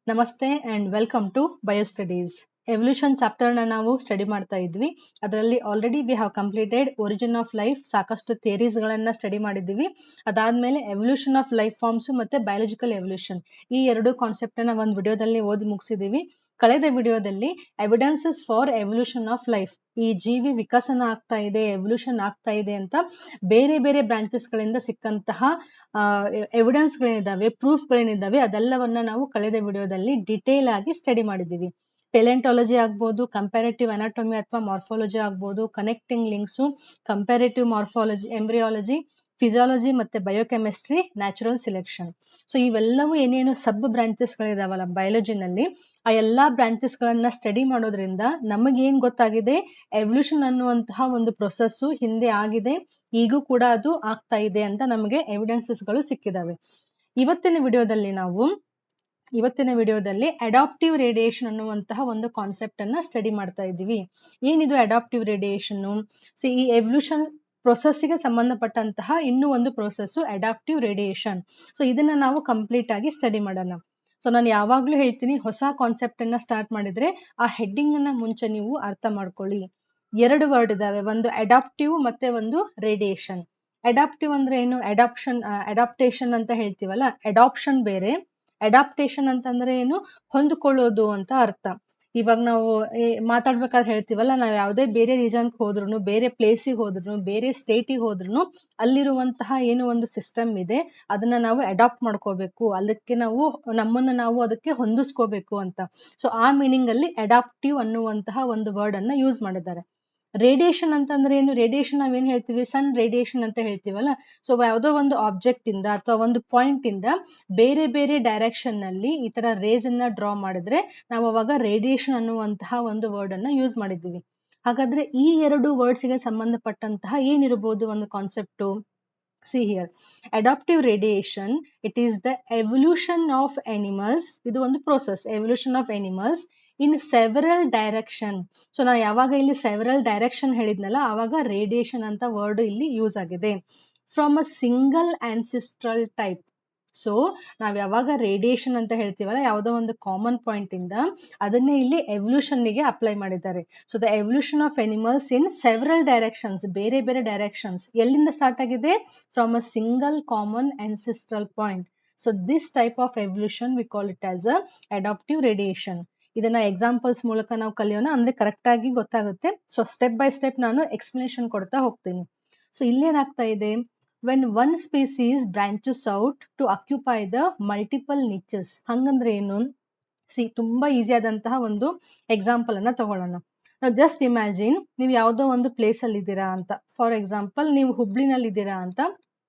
ನಮಸ್ತೆ and welcome to bio studies. Evolution ಚಾಪ್ಟರ್ನ ನಾವು ಸ್ಟಡಿ ಮಾಡ್ತಾ ಇದ್ವಿ. ಅದರಲ್ಲಿ already we have completed origin of life, ಸಾಕಷ್ಟು ಥಿಯರೀಸ್ಗಳನ್ನ ಸ್ಟಡಿ ಮಾಡಿದ್ದೀವಿ. ಅದಾದ್ಮೇಲೆ ಎವಲ್ಯೂಷನ್ ಆಫ್ ಲೈಫ್ ಫಾರ್ಮ್ಸ್ ಮತ್ತೆ ಬಯಾಲಜಿಕಲ್ ಎವಲ್ಯೂಷನ್, ಈ ಎರಡು ಕಾನ್ಸೆಪ್ಟ್ ನ ಒಂದು ವಿಡಿಯೋದಲ್ಲಿ ಓದಿ ಮುಗಿಸಿದೀವಿ. ಕಳೆದ ವಿಡಿಯೋದಲ್ಲಿ evidences for evolution of life, ಈ ಜೀವಿ ವಿಕಸನ ಆಗ್ತಾ ಇದೆ, ಎವಲ್ಯೂಷನ್ ಆಗ್ತಾ ಇದೆ ಅಂತ ಬೇರೆ ಬೇರೆ ಬ್ರಾಂಚಸ್ ಗಳಿಂದ ಸಿಕ್ಕಂತಹ ಎವಿಡೆನ್ಸ್ ಗಳೇನಿದಾವೆ, ಪ್ರೂಫ್ ಗಳೇನಿದಾವೆ, ಅದೆಲ್ಲವನ್ನ ನಾವು ಕಳೆದ ವಿಡಿಯೋದಲ್ಲಿ ಡಿಟೇಲ್ ಆಗಿ ಸ್ಟಡಿ ಮಾಡಿದ್ದೀವಿ. ಪೆಲೆಂಟಾಲಜಿ ಆಗ್ಬೋದು, ಕಂಪ್ಯಾರಿಟಿವ್ ಅನಾಟೊಮಿ ಅಥವಾ ಮಾರ್ಫಾಲಜಿ ಆಗ್ಬೋದು, connecting links, comparative morphology, embryology, physiology ಮತ್ತೆ ಬಯೋಕೆಮಿಸ್ಟ್ರಿ, ನ್ಯಾಚುರಲ್ ಸಿಲೆಕ್ಷನ್. ಸೊ ಇವೆಲ್ಲವೂ ಏನೇನು ಸಬ್ ಬ್ರಾಂಚಸ್ ಗಳಿದಾವಲ್ಲ ಬಯಾಲಜಿನಲ್ಲಿ, ಆ ಎಲ್ಲಾ ಬ್ರಾಂಚಸ್ ಗಳನ್ನ ಸ್ಟಡಿ ಮಾಡೋದ್ರಿಂದ ನಮಗೇನ್ ಗೊತ್ತಾಗಿದೆ, ಎವಲ್ಯೂಷನ್ ಅನ್ನುವಂತಹ ಒಂದು ಪ್ರೊಸೆಸ್ ಹಿಂದೆ ಆಗಿದೆ, ಈಗೂ ಕೂಡ ಅದು ಆಗ್ತಾ ಇದೆ ಅಂತ ನಮಗೆ ಎವಿಡೆನ್ಸಸ್ ಗಳು ಸಿಕ್ಕಿದಾವೆ. ಇವತ್ತಿನ ವಿಡಿಯೋದಲ್ಲಿ ಅಡಾಪ್ಟಿವ್ ರೇಡಿಯೇಷನ್ ಅನ್ನುವಂತಹ ಒಂದು ಕಾನ್ಸೆಪ್ಟ್ ಅನ್ನ ಸ್ಟಡಿ ಮಾಡ್ತಾ ಇದ್ದೀವಿ. ಏನಿದು ಅಡಾಪ್ಟಿವ್ ರೇಡಿಯೇಷನ್? ಈ ಎವಲ್ಯೂಷನ್ ಪ್ರೊಸೆಸ್ಗೆ ಸಂಬಂಧಪಟ್ಟಂತಹ ಇನ್ನೂ ಒಂದು ಪ್ರೊಸೆಸ್ ಅಡಾಪ್ಟಿವ್ ರೇಡಿಯೇಷನ್. ಸೊ ಇದನ್ನ ನಾವು ಕಂಪ್ಲೀಟ್ ಆಗಿ ಸ್ಟಡಿ ಮಾಡೋಣ. ಸೊ ನಾನು ಯಾವಾಗ್ಲೂ ಹೇಳ್ತೀನಿ, ಹೊಸ ಕಾನ್ಸೆಪ್ಟ್ ಅನ್ನ ಸ್ಟಾರ್ಟ್ ಮಾಡಿದ್ರೆ ಆ ಹೆಡ್ಡಿಂಗ್ ಅನ್ನ ಮುಂಚೆ ನೀವು ಅರ್ಥ ಮಾಡ್ಕೊಳ್ಳಿ. ಎರಡು ವರ್ಡ್ ಇದಾವೆ, ಒಂದು ಅಡಾಪ್ಟಿವ್ ಮತ್ತೆ ಒಂದು ರೇಡಿಯೇಷನ್. ಅಡಾಪ್ಟಿವ್ ಅಂದ್ರೆ ಏನು? ಅಡಾಪ್ಟೇಷನ್ ಅಂತ ಹೇಳ್ತೀವಲ್ಲ, ಅಡಾಪ್ಷನ್ ಬೇರೆ, ಅಡಾಪ್ಟೇಷನ್ ಅಂತಂದ್ರೆ ಏನು? ಹೊಂದ್ಕೊಳ್ಳೋದು ಅಂತ ಅರ್ಥ. ಇವಾಗ ನಾವು ಮಾತಾಡ್ಬೇಕಾದ್ರೆ ಹೇಳ್ತೀವಲ್ಲ, ನಾವು ಯಾವುದೇ ಬೇರೆ ರೀಜನ್ಗೆ ಹೋದ್ರು, ಬೇರೆ ಪ್ಲೇಸಿಗೆ ಹೋದ್ರು, ಬೇರೆ ಸ್ಟೇಟಿಗೆ ಹೋದ್ರು, ಅಲ್ಲಿರುವಂತಹ ಏನು ಒಂದು ಸಿಸ್ಟಮ್ ಇದೆ ಅದನ್ನ ನಾವು ಅಡಾಪ್ಟ್ ಮಾಡ್ಕೋಬೇಕು, ಅದಕ್ಕೆ ನಮ್ಮನ್ನ ನಾವು ಅದಕ್ಕೆ ಹೊಂದಿಸ್ಕೋಬೇಕು ಅಂತ. ಸೊ ಆ ಮೀನಿಂಗ್ ಅಲ್ಲಿ ಅಡಾಪ್ಟಿವ್ ಅನ್ನುವಂತಹ ಒಂದು ವರ್ಡ್ ಅನ್ನ ಯೂಸ್ ಮಾಡಿದ್ದಾರೆ. ರೇಡಿಯೇಷನ್ ಅಂತಂದ್ರೆ ಏನು? ರೇಡಿಯೇಷನ್ ನಾವೇನ್ ಹೇಳ್ತೀವಿ? ಸನ್ ರೇಡಿಯೇಷನ್ ಅಂತ ಹೇಳ್ತೀವಲ್ಲ. ಸೊ ಯಾವುದೋ ಒಂದು ಆಬ್ಜೆಕ್ಟ್ ಇಂದ ಅಥವಾ ಒಂದು ಪಾಯಿಂಟ್ ಇಂದ ಬೇರೆ ಬೇರೆ ಡೈರೆಕ್ಷನ್ ನಲ್ಲಿ ಈ ತರ ರೇಸ್ ಅನ್ನ ಡ್ರಾ ಮಾಡಿದ್ರೆ ನಾವು ಅವಾಗ ರೇಡಿಯೇಷನ್ ಅನ್ನುವಂತಹ ಒಂದು ವರ್ಡ್ ಅನ್ನ ಯೂಸ್ ಮಾಡಿದ್ದೀವಿ. ಹಾಗಾದ್ರೆ ಈ ಎರಡು ವರ್ಡ್ಸ್ ಗೆ ಸಂಬಂಧಪಟ್ಟಂತಹ ಏನಿರಬಹುದು ಒಂದು concept? See here, adaptive radiation, it is the evolution of animals. ಇದು ಒಂದು process, evolution of animals in several direction. So ನಾ ಯಾವಾಗ ಇಲ್ಲಿ several direction ಹೇಳಿದ್ನಲ್ಲ, ಆವಾಗ ರೇಡಿಯೇಷನ್ ಅಂತ ವರ್ಡ್ ಇಲ್ಲಿ ಯೂಸ್ ಆಗಿದೆ. From a single ancestral type. So ನಾವ್ ಯಾವಾಗ ರೇಡಿಯೇಷನ್ ಅಂತ ಹೇಳ್ತೀವಲ್ಲ, ಯಾವುದೋ ಒಂದು ಕಾಮನ್ ಪಾಯಿಂಟ್ ಇಂದ ಅದನ್ನೇ ಇಲ್ಲಿ ಎವಲ್ಯೂಷನ್ ಗೆ ಅಪ್ಲೈ ಮಾಡಿದ್ದಾರೆ. So the evolution of animals in several directions, ಬೇರೆ ಬೇರೆ ಡೈರೆಕ್ಷನ್ಸ್ ಎಲ್ಲಿಂದ ಸ್ಟಾರ್ಟ್ ಆಗಿದೆ? From a single common ancestral point. So this type of evolution V call it as a adaptive radiation. ಇದನ್ನ ಎಕ್ಸಾಂಪಲ್ಸ್ ಮೂಲಕ ನಾವು ಕಲಿಯೋಣ, ಅಂದ್ರೆ ಕರೆಕ್ಟ್ ಆಗಿ ಗೊತ್ತಾಗುತ್ತೆ. ಸೊ ಸ್ಟೆಪ್ ಬೈ ಸ್ಟೆಪ್ ನಾನು ಎಕ್ಸ್ಪ್ಲನೇಷನ್ ಕೊಡ್ತಾ ಹೋಗ್ತೀನಿ. ಸೊ ಇಲ್ಲೇನಾಗ್ತಾ ಇದೆ? when one species branches out to occupy the multiple niches. ಹಂಗಂದ್ರೆ ಏನು? ತುಂಬಾ ಈಸಿ ಆದಂತಹ ಒಂದು ಎಕ್ಸಾಂಪಲ್ ಅನ್ನ ತಗೊಳ್ಳೋಣ. ನಾವು ಜಸ್ಟ್ ಇಮ್ಯಾಜಿನ್, ನೀವು ಯಾವುದೋ ಒಂದು ಪ್ಲೇಸ್ ಅಲ್ಲಿ ಇದ್ದೀರಾ ಅಂತ. ಫಾರ್ ಎಕ್ಸಾಂಪಲ್, ನೀವು ಹುಬ್ಳಿನಲ್ಲಿ ಇದ್ದೀರಾ ಅಂತ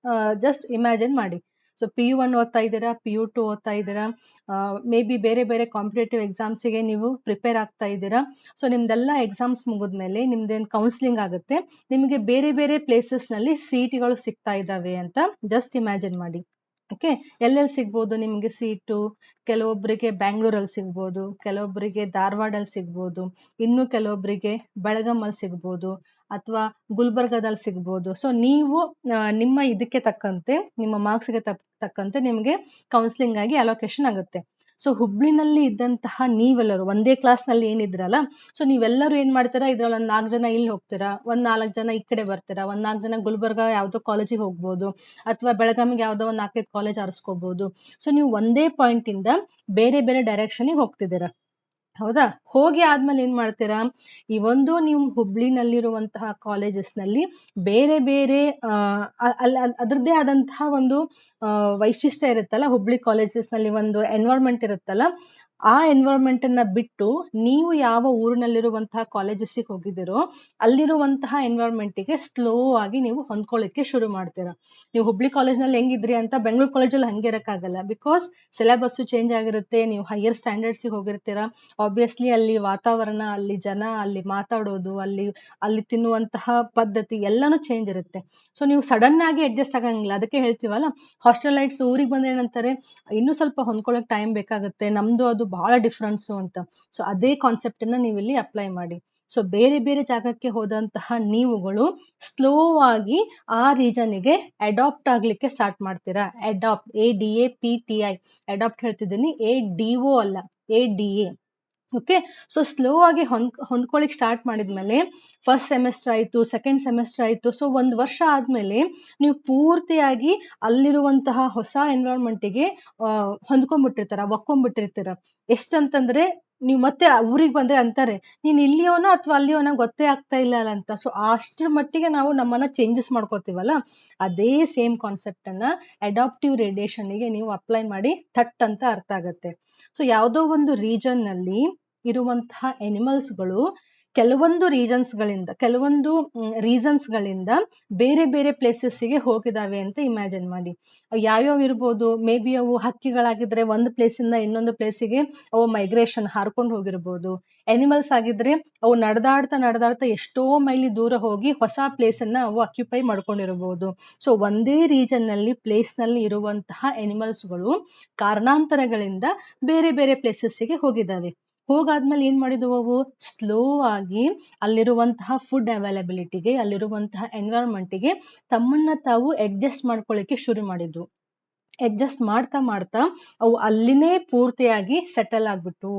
ಜಸ್ಟ್ ಇಮ್ಯಾಜಿನ್ ಮಾಡಿ. ಸೊ PU1 ಓದ್ತಾ ಇದ್ದೀರಾ, PU2 ಓದ್ತಾ ಇದ್ದೀರಾ, ಮೇ ಬಿ ಬೇರೆ ಬೇರೆ ಕಾಂಪಿಟೇಟಿವ್ ಎಕ್ಸಾಮ್ಸ್ಗೆ ನೀವು ಪ್ರಿಪೇರ್ ಆಗ್ತಾ ಇದ್ದೀರಾ. ಸೊ ನಿಮ್ದೆಲ್ಲ ಎಕ್ಸಾಮ್ಸ್ ಮುಗಿದ್ಮೇಲೆ ನಿಮ್ದೇನ್ ಕೌನ್ಸಿಲಿಂಗ್ ಆಗುತ್ತೆ, ನಿಮಗೆ ಬೇರೆ ಬೇರೆ ಪ್ಲೇಸಸ್ ನಲ್ಲಿ ಸೀಟ್ಗಳು ಸಿಗ್ತಾ ಇದ್ದಾವೆ ಅಂತ ಜಸ್ಟ್ ಇಮ್ಯಾಜಿನ್ ಮಾಡಿ. ಓಕೆ, ಎಲ್ಲೆಲ್ಲಿ ಸಿಗ್ಬೋದು ನಿಮ್ಗೆ ಸೀಟು? ಕೆಲವೊಬ್ಬರಿಗೆ ಬ್ಯಾಂಗ್ಳೂರಲ್ಲಿ ಸಿಗ್ಬೋದು, ಕೆಲವೊಬ್ಬರಿಗೆ ಧಾರವಾಡಲ್ಲಿ ಸಿಗ್ಬೋದು, ಇನ್ನು ಕೆಲವೊಬ್ಬರಿಗೆ ಬೆಳಗಾಮಲ್ಲಿ ಸಿಗ್ಬೋದು, ಅಥವಾ ಗುಲ್ಬರ್ಗದಲ್ಲಿ ಸಿಗ್ಬೋದು. ಸೊ ನೀವು ನಿಮ್ಮ ಇದಕ್ಕೆ ತಕ್ಕಂತೆ, ನಿಮ್ಮ ಮಾರ್ಕ್ಸ್ಗೆ ತಕ್ಕಂತೆ ನಿಮ್ಗೆ ಕೌನ್ಸಿಲಿಂಗ್ ಆಗಿ ಅಲೋಕೇಶನ್ ಆಗುತ್ತೆ. ಸೊ ಹುಬ್ಳಿನಲ್ಲಿ ಇದ್ದಂತಹ ನೀವೆಲ್ಲರೂ ಒಂದೇ ಕ್ಲಾಸ್ ನಲ್ಲಿ ಏನಿದ್ರಲ್ಲ, ಸೊ ನೀವೆಲ್ಲರೂ ಏನ್ ಮಾಡ್ತೀರಾ? ಇದ್ರಲ್ಲಿ ಒಂದ್ 4 ಜನ ಇಲ್ಲಿ ಹೋಗ್ತೀರಾ, ಒಂದ್ 4 ಜನ ಈ ಕಡೆ ಬರ್ತೀರಾ, ಒಂದ್ 4 ಜನ ಗುಲ್ಬರ್ಗ ಯಾವ್ದೋ ಕಾಲೇಜಿಗೆ ಹೋಗ್ಬೋದು, ಅಥವಾ ಬೆಳಗಾಮಿಗೆ ಯಾವ್ದೋ ಒಂದ್ 4-5 ಕಾಲೇಜ್ ಆರಿಸ್ಕೋಬಹುದು. ಸೊ ನೀವು ಒಂದೇ ಪಾಯಿಂಟ್ ಇಂದ ಬೇರೆ ಬೇರೆ ಡೈರೆಕ್ಷನ್ ಹೋಗ್ತಿದ್ದೀರಾ, ಹೌದಾ? ಹೋಗಿ ಆದ್ಮೇಲೆ ಏನ್ ಮಾಡ್ತೀರಾ? ಈ ಒಂದು ನೀವು ಹುಬ್ಳಿನಲ್ಲಿರುವಂತಹ ಕಾಲೇಜಸ್ ನಲ್ಲಿ ಬೇರೆ ಬೇರೆ ಅದ್ರದ್ದೇ ಆದಂತಹ ಒಂದು ವೈಶಿಷ್ಟ್ಯ ಇರುತ್ತಲ್ಲ. ಹುಬ್ಳಿ ಕಾಲೇಜಸ್ ನಲ್ಲಿ ಒಂದು ಎನ್ವೈರನ್ಮೆಂಟ್ ಇರುತ್ತಲ್ಲ, ಆ ಎನ್ವೈರನ್ಮೆಂಟ್ ಅನ್ನ ಬಿಟ್ಟು ನೀವು ಯಾವ ಊರಿನಲ್ಲಿರುವಂತಹ ಕಾಲೇಜಸ್ಗೆ ಹೋಗಿದ್ದೀರೋ ಅಲ್ಲಿರುವಂತಹ ಎನ್ವೈರನ್ಮೆಂಟ್ ಗೆ ಸ್ಲೋ ಆಗಿ ನೀವು ಹೊಂದ್ಕೊಳ್ಳಿಕ್ಕೆ ಶುರು ಮಾಡ್ತೀರಾ. ನೀವು ಹುಬ್ಳಿ ಕಾಲೇಜ್ ನಲ್ಲಿ ಹೆಂಗಿದ್ರಿ ಅಂತ ಬೆಂಗಳೂರು ಕಾಲೇಜಲ್ಲಿ ಹಂಗೆ ಇರಕ್ಕಾಗಲ್ಲ, ಬಿಕಾಸ್ ಸಿಲೆಬಸ್ ಚೇಂಜ್ ಆಗಿರುತ್ತೆ, ನೀವು ಹೈಯರ್ ಸ್ಟ್ಯಾಂಡರ್ಡ್ಸ್ ಹೋಗಿರ್ತೀರಾ. ಆಬ್ವಿಯಸ್ಲಿ ಅಲ್ಲಿ ವಾತಾವರಣ, ಅಲ್ಲಿ ಜನ, ಅಲ್ಲಿ ಮಾತಾಡೋದು, ಅಲ್ಲಿ ತಿನ್ನುವಂತಹ ಪದ್ಧತಿ ಎಲ್ಲಾನು ಚೇಂಜ್ ಇರುತ್ತೆ. ಸೊ ನೀವು ಸಡನ್ ಆಗಿ ಅಡ್ಜಸ್ಟ್ ಆಗಂಗಿಲ್ಲ. ಅದಕ್ಕೆ ಹೇಳ್ತೀವಲ್ಲ, ಹಾಸ್ಟೆಲೈಟ್ಸ್ ಊರಿಗೆ ಬಂದ್ರೆ ಏನಂತಾರೆ, ಇನ್ನೂ ಸ್ವಲ್ಪ ಹೊಂದ್ಕೊಳ್ಳೋಕೆ ಟೈಮ್ ಬೇಕಾಗುತ್ತೆ, ನಮ್ದು ಅದು ಬಹಳ ಡಿಫ್ರೆನ್ಸ್ ಅಂತ. ಸೊ ಅದೇ ಕಾನ್ಸೆಪ್ಟ್ ಅನ್ನ ನೀವು ಇಲ್ಲಿ ಅಪ್ಲೈ ಮಾಡಿ. ಸೊ ಬೇರೆ ಬೇರೆ ಜಾಗಕ್ಕೆ ಹೋದಂತಹ ನೀವುಗಳು ಸ್ಲೋ ಆಗಿ ಆ ರೀಜನ್ಗೆ ಅಡಾಪ್ಟ್ ಆಗ್ಲಿಕ್ಕೆ ಸ್ಟಾರ್ಟ್ ಮಾಡ್ತೀರಾ. ಅಡಾಪ್ಟ್, ADAPTI, ಅಡಾಪ್ಟ್ ಹೇಳ್ತಿದ್ದೀನಿ, ADO ಅಲ್ಲ, ADA. ಓಕೆ, ಸೊ ಸ್ಲೋ ಆಗಿ ಹೊಂದ್ಕೊಳ್ಳಿಕ್ ಸ್ಟಾರ್ಟ್ ಮಾಡಿದ್ಮೇಲೆ ಫಸ್ಟ್ ಸೆಮೆಸ್ಟರ್ ಆಯ್ತು, ಸೆಕೆಂಡ್ ಸೆಮೆಸ್ಟರ್ ಆಯ್ತು, ಸೊ 1 ವರ್ಷ ಆದ್ಮೇಲೆ ನೀವು ಪೂರ್ತಿಯಾಗಿ ಅಲ್ಲಿರುವಂತಹ ಹೊಸ ಎನ್ವಿರಾನ್ಮೆಂಟಿಗೆ ಹೊಂದ್ಕೊಂಡ್ಬಿಟ್ಟಿರ್ತಾರ, ಒಕ್ಕೊಂಡ್ಬಿಟ್ಟಿರ್ತೀರ. ಎಷ್ಟಂತಂದ್ರೆ ನೀವು ಮತ್ತೆ ಊರಿಗೆ ಬಂದ್ರೆ ಅಂತಾರೆ, ನೀನ್ ಇಲ್ಲಿಯವನೋ ಅಥವಾ ಅಲ್ಲಿಯವನೋ ಗೊತ್ತೇ ಆಗ್ತಾ ಇಲ್ಲ ಅಂತ. ಸೊ ಅಷ್ಟ್ರ ಮಟ್ಟಿಗೆ ನಾವು ನಮ್ಮನ್ನ ಚೇಂಜಸ್ ಮಾಡ್ಕೋತೀವಲ್ಲ, ಅದೇ ಸೇಮ್ ಕಾನ್ಸೆಪ್ಟ್ ಅನ್ನ ಅಡಾಪ್ಟಿವ್ ರೇಡಿಯೇಷನ್ಗೆ ನೀವು ಅಪ್ಲೈ ಮಾಡಿ ಥಟ್ ಅಂತ ಅರ್ಥ ಆಗತ್ತೆ. ಸೊ ಯಾವುದೋ ಒಂದು ರೀಜನ್ ನಲ್ಲಿ ಇರುವಂತಹ ಎನಿಮಲ್ಸ್ಗಳು ಕೆಲವೊಂದು ರೀಸನ್ಸ್ ಗಳಿಂದ ಬೇರೆ ಬೇರೆ ಪ್ಲೇಸಸ್ಗೆ ಹೋಗಿದಾವೆ ಅಂತ ಇಮ್ಯಾಜಿನ್ ಮಾಡಿ. ಯಾವ್ಯಾವ ಇರ್ಬೋದು, ಮೇ ಬಿ ಅವು ಹಕ್ಕಿಗಳಾಗಿದ್ರೆ ಒಂದು ಪ್ಲೇಸಿಂದ ಇನ್ನೊಂದು ಪ್ಲೇಸಿಗೆ ಅವು ಮೈಗ್ರೇಷನ್ ಹಾರ್ಕೊಂಡು ಹೋಗಿರ್ಬೋದು. ಎನಿಮಲ್ಸ್ ಆಗಿದ್ರೆ ಅವು ನಡೆದಾಡ್ತಾ ಎಷ್ಟೋ ಮೈಲಿ ದೂರ ಹೋಗಿ ಹೊಸ ಪ್ಲೇಸ್ ಅನ್ನ ಅವು ಅಕ್ಯುಪೈ ಮಾಡ್ಕೊಂಡಿರಬಹುದು. ಸೊ ಒಂದೇ ರೀಜನ್ ನಲ್ಲಿ ಪ್ಲೇಸ್ ನಲ್ಲಿ ಇರುವಂತಹ ಎನಿಮಲ್ಸ್ಗಳು ಕಾರಣಾಂತರಗಳಿಂದ ಬೇರೆ ಬೇರೆ ಪ್ಲೇಸಸ್ಗೆ ಹೋಗಿದ್ದಾವೆ. ಹೋಗಾದ್ಮೇಲೆ ಏನ್ ಮಾಡಿದ್ವು, ಅವು ಸ್ಲೋ ಆಗಿ ಅಲ್ಲಿರುವಂತಹ ಫುಡ್ ಅವೈಲಬಿಲಿಟಿಗೆ, ಅಲ್ಲಿರುವಂತಹ ಎನ್ವೈರನ್ಮೆಂಟ್ಗೆ ತಮ್ಮನ್ನ ತಾವು ಅಡ್ಜಸ್ಟ್ ಮಾಡ್ಕೊಳ್ಳಿಕ್ಕೆ ಶುರು ಮಾಡಿದ್ವು. ಅಡ್ಜಸ್ಟ್ ಮಾಡ್ತಾ ಅವು ಅಲ್ಲಿನೇ ಪೂರ್ತಿಯಾಗಿ ಸೆಟಲ್ ಆಗ್ಬಿಟ್ಟು.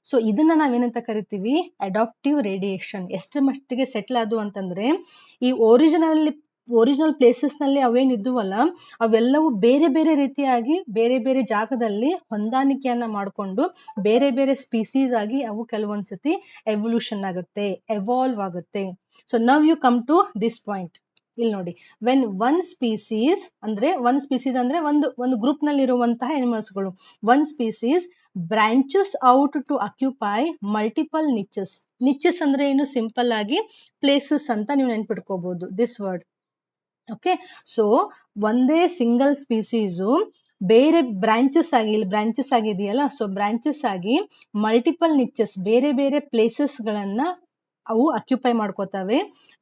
ಸೊ ಇದನ್ನ ನಾವೇನಂತ ಕರಿತೀವಿ, ಅಡಾಪ್ಟಿವ್ ರೇಡಿಯೇಷನ್. ಎಷ್ಟರ ಮಟ್ಟಿಗೆ ಸೆಟಲ್ ಆದವು ಅಂತಂದ್ರೆ, ಈ ಒರಿಜಿನಲ್ ಪ್ಲೇಸಸ್ ನಲ್ಲಿ ಅವೇನಿದ್ವಲ್ಲ, ಅವೆಲ್ಲವೂ ಬೇರೆ ಬೇರೆ ರೀತಿಯಾಗಿ ಬೇರೆ ಬೇರೆ ಜಾಗದಲ್ಲಿ ಹೊಂದಾಣಿಕೆಯನ್ನ ಮಾಡಿಕೊಂಡು ಬೇರೆ ಬೇರೆ ಸ್ಪೀಸೀಸ್ ಆಗಿ ಅವು ಕೆಲವೊಂದ್ಸತಿ ಎವಲ್ಯೂಷನ್ ಆಗುತ್ತೆ, ಎವಾಲ್ವ್ ಆಗುತ್ತೆ. So now you come to this point. ಇಲ್ಲಿ ನೋಡಿ, ವೆನ್ ಒನ್ ಸ್ಪೀಸೀಸ್ ಅಂದ್ರೆ ಒಂದು ಗ್ರೂಪ್ ನಲ್ಲಿ ಇರುವಂತಹ ಎನಿಮಲ್ಸ್ಗಳು, one species branches out to occupy multiple niches ಅಂದ್ರೆ ಏನು, ಸಿಂಪಲ್ ಆಗಿ ಪ್ಲೇಸಸ್ ಅಂತ ನೀವು ನೆನ್ಪಿಟ್ಕೋಬಹುದು ದಿಸ್ ವರ್ಡ್. ಓಕೆ, ಸೊ ಒಂದೇ ಸಿಂಗಲ್ ಸ್ಪೀಸೀಸು ಬೇರೆ ಬ್ರಾಂಚಸ್ ಆಗಿ, ಇಲ್ಲಿ ಬ್ರಾಂಚಸ್ ಆಗಿದೆಯಲ್ಲ, ಸೊ ಬ್ರಾಂಚಸ್ ಆಗಿ ಮಲ್ಟಿಪಲ್ ನಿಚಸ್, ಬೇರೆ ಬೇರೆ ಪ್ಲೇಸಸ್ ಗಳನ್ನ ಅವು ಅಕ್ಯುಪೈ ಮಾಡ್ಕೋತವೆ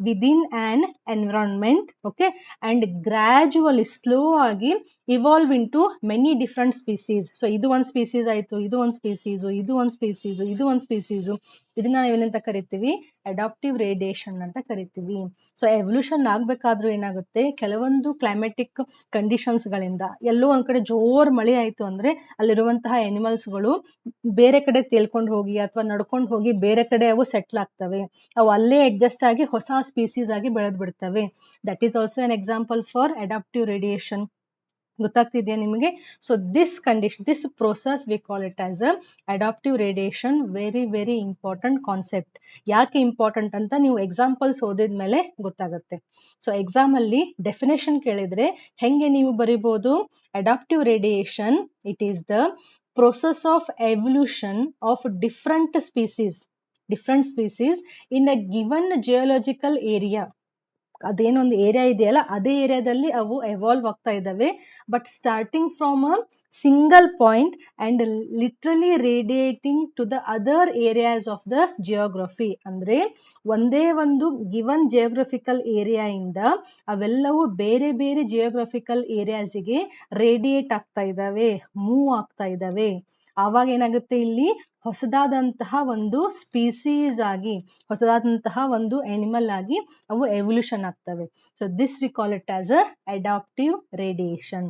within an environment. Okay, and gradually slow ಆಗಿ evolve into many different species. So ಇದು ಒಂದು ಸ್ಪೀಸೀಸ್ ಆಯ್ತು, ಇದು ಒಂದು ಸ್ಪೀಸೀಸು, ಇದು ಒಂದು ಸ್ಪೀಸೀಸು, ಇದು ಒಂದು ಸ್ಪೀಸೀಸು. ಇದನ್ನ ಏನಂತ ಕರಿತೀವಿ, ಅಡಾಪ್ಟಿವ್ ರೇಡಿಯೇಷನ್ ಅಂತ ಕರಿತೀವಿ. ಸೊ ಎವಲ್ಯೂಷನ್ ಆಗ್ಬೇಕಾದ್ರೂ ಏನಾಗುತ್ತೆ, ಕೆಲವೊಂದು ಕ್ಲೈಮೆಟಿಕ್ ಕಂಡೀಷನ್ಸ್ ಗಳಿಂದ ಎಲ್ಲೋ ಒಂದ್ ಕಡೆ ಜೋರ್ ಮಳೆ ಆಯ್ತು ಅಂದ್ರೆ ಅಲ್ಲಿರುವಂತಹ ಎನಿಮಲ್ಸ್ಗಳು ಬೇರೆ ಕಡೆ ತೇಲ್ಕೊಂಡು ಹೋಗಿ ಅಥವಾ ನಡ್ಕೊಂಡು ಹೋಗಿ ಬೇರೆ ಕಡೆ ಅವು ಸೆಟ್ಲ್ ಆಗ್ತವೆ. ಅವು ಅಲ್ಲೇ ಅಡ್ಜಸ್ಟ್ ಆಗಿ ಹೊಸ ಸ್ಪೀಸೀಸ್ ಆಗಿ ಬೆಳೆದ್ ಬಿಡ್ತವೆ. That is also an example for adaptive radiation. ಗೊತ್ತಾಗ್ತಿದೆಯಾ ನಿಮಗೆ? So this process we call it as a adaptive radiation. Very very important concept. ಯಾಕೆ ಇಂಪಾರ್ಟೆಂಟ್ ಅಂತ ನೀವು ಎಕ್ಸಾಂಪಲ್ಸ್ ಓದಿದ್ಮೇಲೆ ಗೊತ್ತಾಗುತ್ತೆ. ಸೊ ಎಕ್ಸಾಮ್ ಅಲ್ಲಿ ಡೆಫಿನೇಷನ್ ಕೇಳಿದ್ರೆ ಹೆಂಗೆ ನೀವು ಬರಿಬಹುದು, adaptive radiation it is the process of evolution of different species in a given geological area. ಅದೇನೊಂದು ಏರಿಯಾ ಇದೆಯಲ್ಲ, ಅದೇ ಏರಿಯಾದಲ್ಲಿ ಅವು ಎವಾಲ್ವ್ ಆಗ್ತಾ ಇದ್ದಾವೆ. But starting from a single point and literally radiating to the other areas of the geography. ಅಂದ್ರೆ ಒಂದೇ ಒಂದು ಗಿವನ್ ಜಿಯೋಗ್ರಫಿಕಲ್ ಏರಿಯಾ ಇಂದ ಅವೆಲ್ಲವೂ ಬೇರೆ ಬೇರೆ ಜಿಯೋಗ್ರಫಿಕಲ್ ಏರಿಯಾಸ್ಗೆ ರೇಡಿಯೇಟ್ ಆಗ್ತಾ ಇದ್ದಾವೆ, ಮೂವ್ ಆಗ್ತಾ ಇದ್ದಾವೆ. ಆವಾಗ ಏನಾಗುತ್ತೆ, ಇಲ್ಲಿ ಹೊಸದಾದಂತಹ ಒಂದು ಸ್ಪೀಸೀಸ್ ಆಗಿ, ಹೊಸದಾದಂತಹ ಒಂದು ಅನಿಮಲ್ ಆಗಿ ಅವು ಎವಲ್ಯೂಷನ್ ಆಗ್ತವೆ. So this we call it as a adaptive radiation.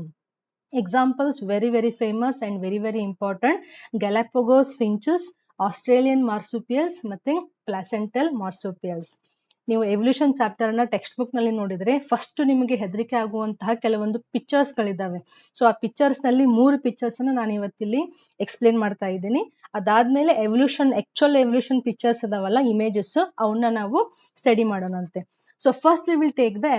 Examples very very famous and very very important. Galapagos finches, Australian ಮಾರ್ಸುಪಿಯಲ್ಸ್ ಮತ್ತೆ ಪ್ಲಾಸೆಂಟಲ್ ಮಾರ್ಸುಪಿಯಲ್ಸ್. ನೀವು ಎವಲ್ಯೂಷನ್ ಚಾಪ್ಟರ್ ನ ಟೆಕ್ಸ್ಟ್ ಬುಕ್ ನಲ್ಲಿ ನೋಡಿದ್ರೆ ಫಸ್ಟ್ ನಿಮಗೆ ಹೆದರಿಕೆ ಆಗುವಂತಹ ಕೆಲವೊಂದು ಪಿಕ್ಚರ್ಸ್ ಗಳಿದಾವೆ. ಸೊ ಆ ಪಿಕ್ಚರ್ಸ್ ನಲ್ಲಿ 3 ಪಿಕ್ಚರ್ಸ್ ಅನ್ನ ನಾನು ಇವತ್ತಿಲ್ಲಿ ಎಕ್ಸ್ಪ್ಲೇನ್ ಮಾಡ್ತಾ ಇದ್ದೀನಿ. ಅದಾದ್ಮೇಲೆ ಆಕ್ಚುಯಲ್ ಎವಲ್ಯೂಷನ್ ಪಿಕ್ಚರ್ಸ್ ಅದಾವಲ್ಲ, ಇಮೇಜಸ್, ಅವನ್ನ ನಾವು ಸ್ಟಡಿ ಮಾಡೋಣಂತೆ. So first we will take the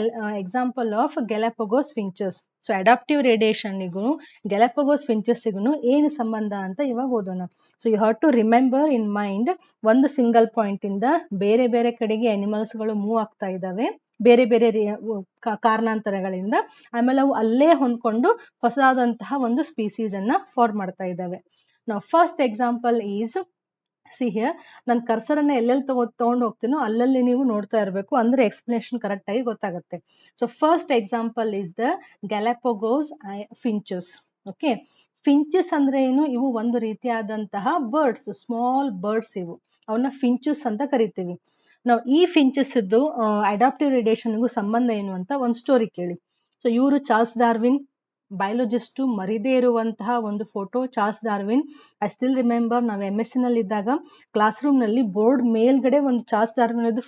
example of Galapagos finches. So adaptive ರೇಡಿಯೇಷನ್ಗೂ ಗ್ಯಾಲಪಗೋಸ್ ಫಿಂಚಸ್ಗೂ ಏನು ಸಂಬಂಧ ಅಂತ ಇವಾಗ ಓದೋಣ. So you have to remember in mind, ಒಂದು ಸಿಂಗಲ್ ಪಾಯಿಂಟ್ ಇಂದ ಬೇರೆ ಬೇರೆ ಕಡೆಗೆ ಅನಿಮಲ್ಸ್ ಗಳು ಮೂವ್ ಆಗ್ತಾ ಇದಾವೆ ಬೇರೆ ಬೇರೆ ಕಾರಣಾಂತರಗಳಿಂದ. ಆಮೇಲೆ ಅವು ಅಲ್ಲೇ ಹೊಂದ್ಕೊಂಡು ಹೊಸದಾದಂತಹ ಒಂದು ಸ್ಪೀಸೀಸ್ ಅನ್ನ ಫಾರ್ಮ್ ಮಾಡ್ತಾ ಇದ್ದಾವೆ. ನಾವು first example is, see here, ನಾನು ಕರ್ಸರ್ ಅನ್ನ ಎಲ್ಲೆಲ್ಲಿ ತಗೊಂಡು ಹೋಗ್ತೀನೋ ಅಲ್ಲಲ್ಲಿ ನೀವು ನೋಡ್ತಾ ಇರಬೇಕು, ಅಂದ್ರೆ ಎಕ್ಸ್ಪ್ಲನೇಷನ್ ಕರೆಕ್ಟ್ ಆಗಿ ಗೊತ್ತಾಗುತ್ತೆ. So first example is the Galapagos finches. Okay, finches ಅಂದ್ರೆ ಏನು? ಇವು ಒಂದು ರೀತಿಯಾದಂತಹ ಬರ್ಡ್ಸ್, ಸ್ಮಾಲ್ ಬರ್ಡ್ಸ್ ಇವು. ಅವನ್ನ ಫಿಂಚಸ್ ಅಂತ ಕರಿತೀವಿ ನಾವು. ಈ ಫಿಂಚಸ್ ಇದ್ದು ಅಡಾಪ್ಟಿವ್ ರೇಡಿಯೇಷನ್ಗೂ ಸಂಬಂಧ ಏನು ಅಂತ ಒಂದು ಸ್ಟೋರಿ ಕೇಳಿ. ಸೊ ಇವರು ಚಾರ್ಲ್ಸ್ ಡಾರ್ವಿನ್, ಬಯಾಲಜಿಸ್ಟು, ಮರಿದೇ ಇರುವಂತಹ ಒಂದು photo. Charles Darwin, I still remember, ನಾವು MSc ನಲ್ಲಿ ಇದ್ದಾಗ ಕ್ಲಾಸ್ ರೂಮ್ ನಲ್ಲಿ ಬೋರ್ಡ್ ಮೇಲ್ಗಡೆ ಒಂದು ಚಾರ್ಲ್ಸ್ ಡಾರ್ವಿನ್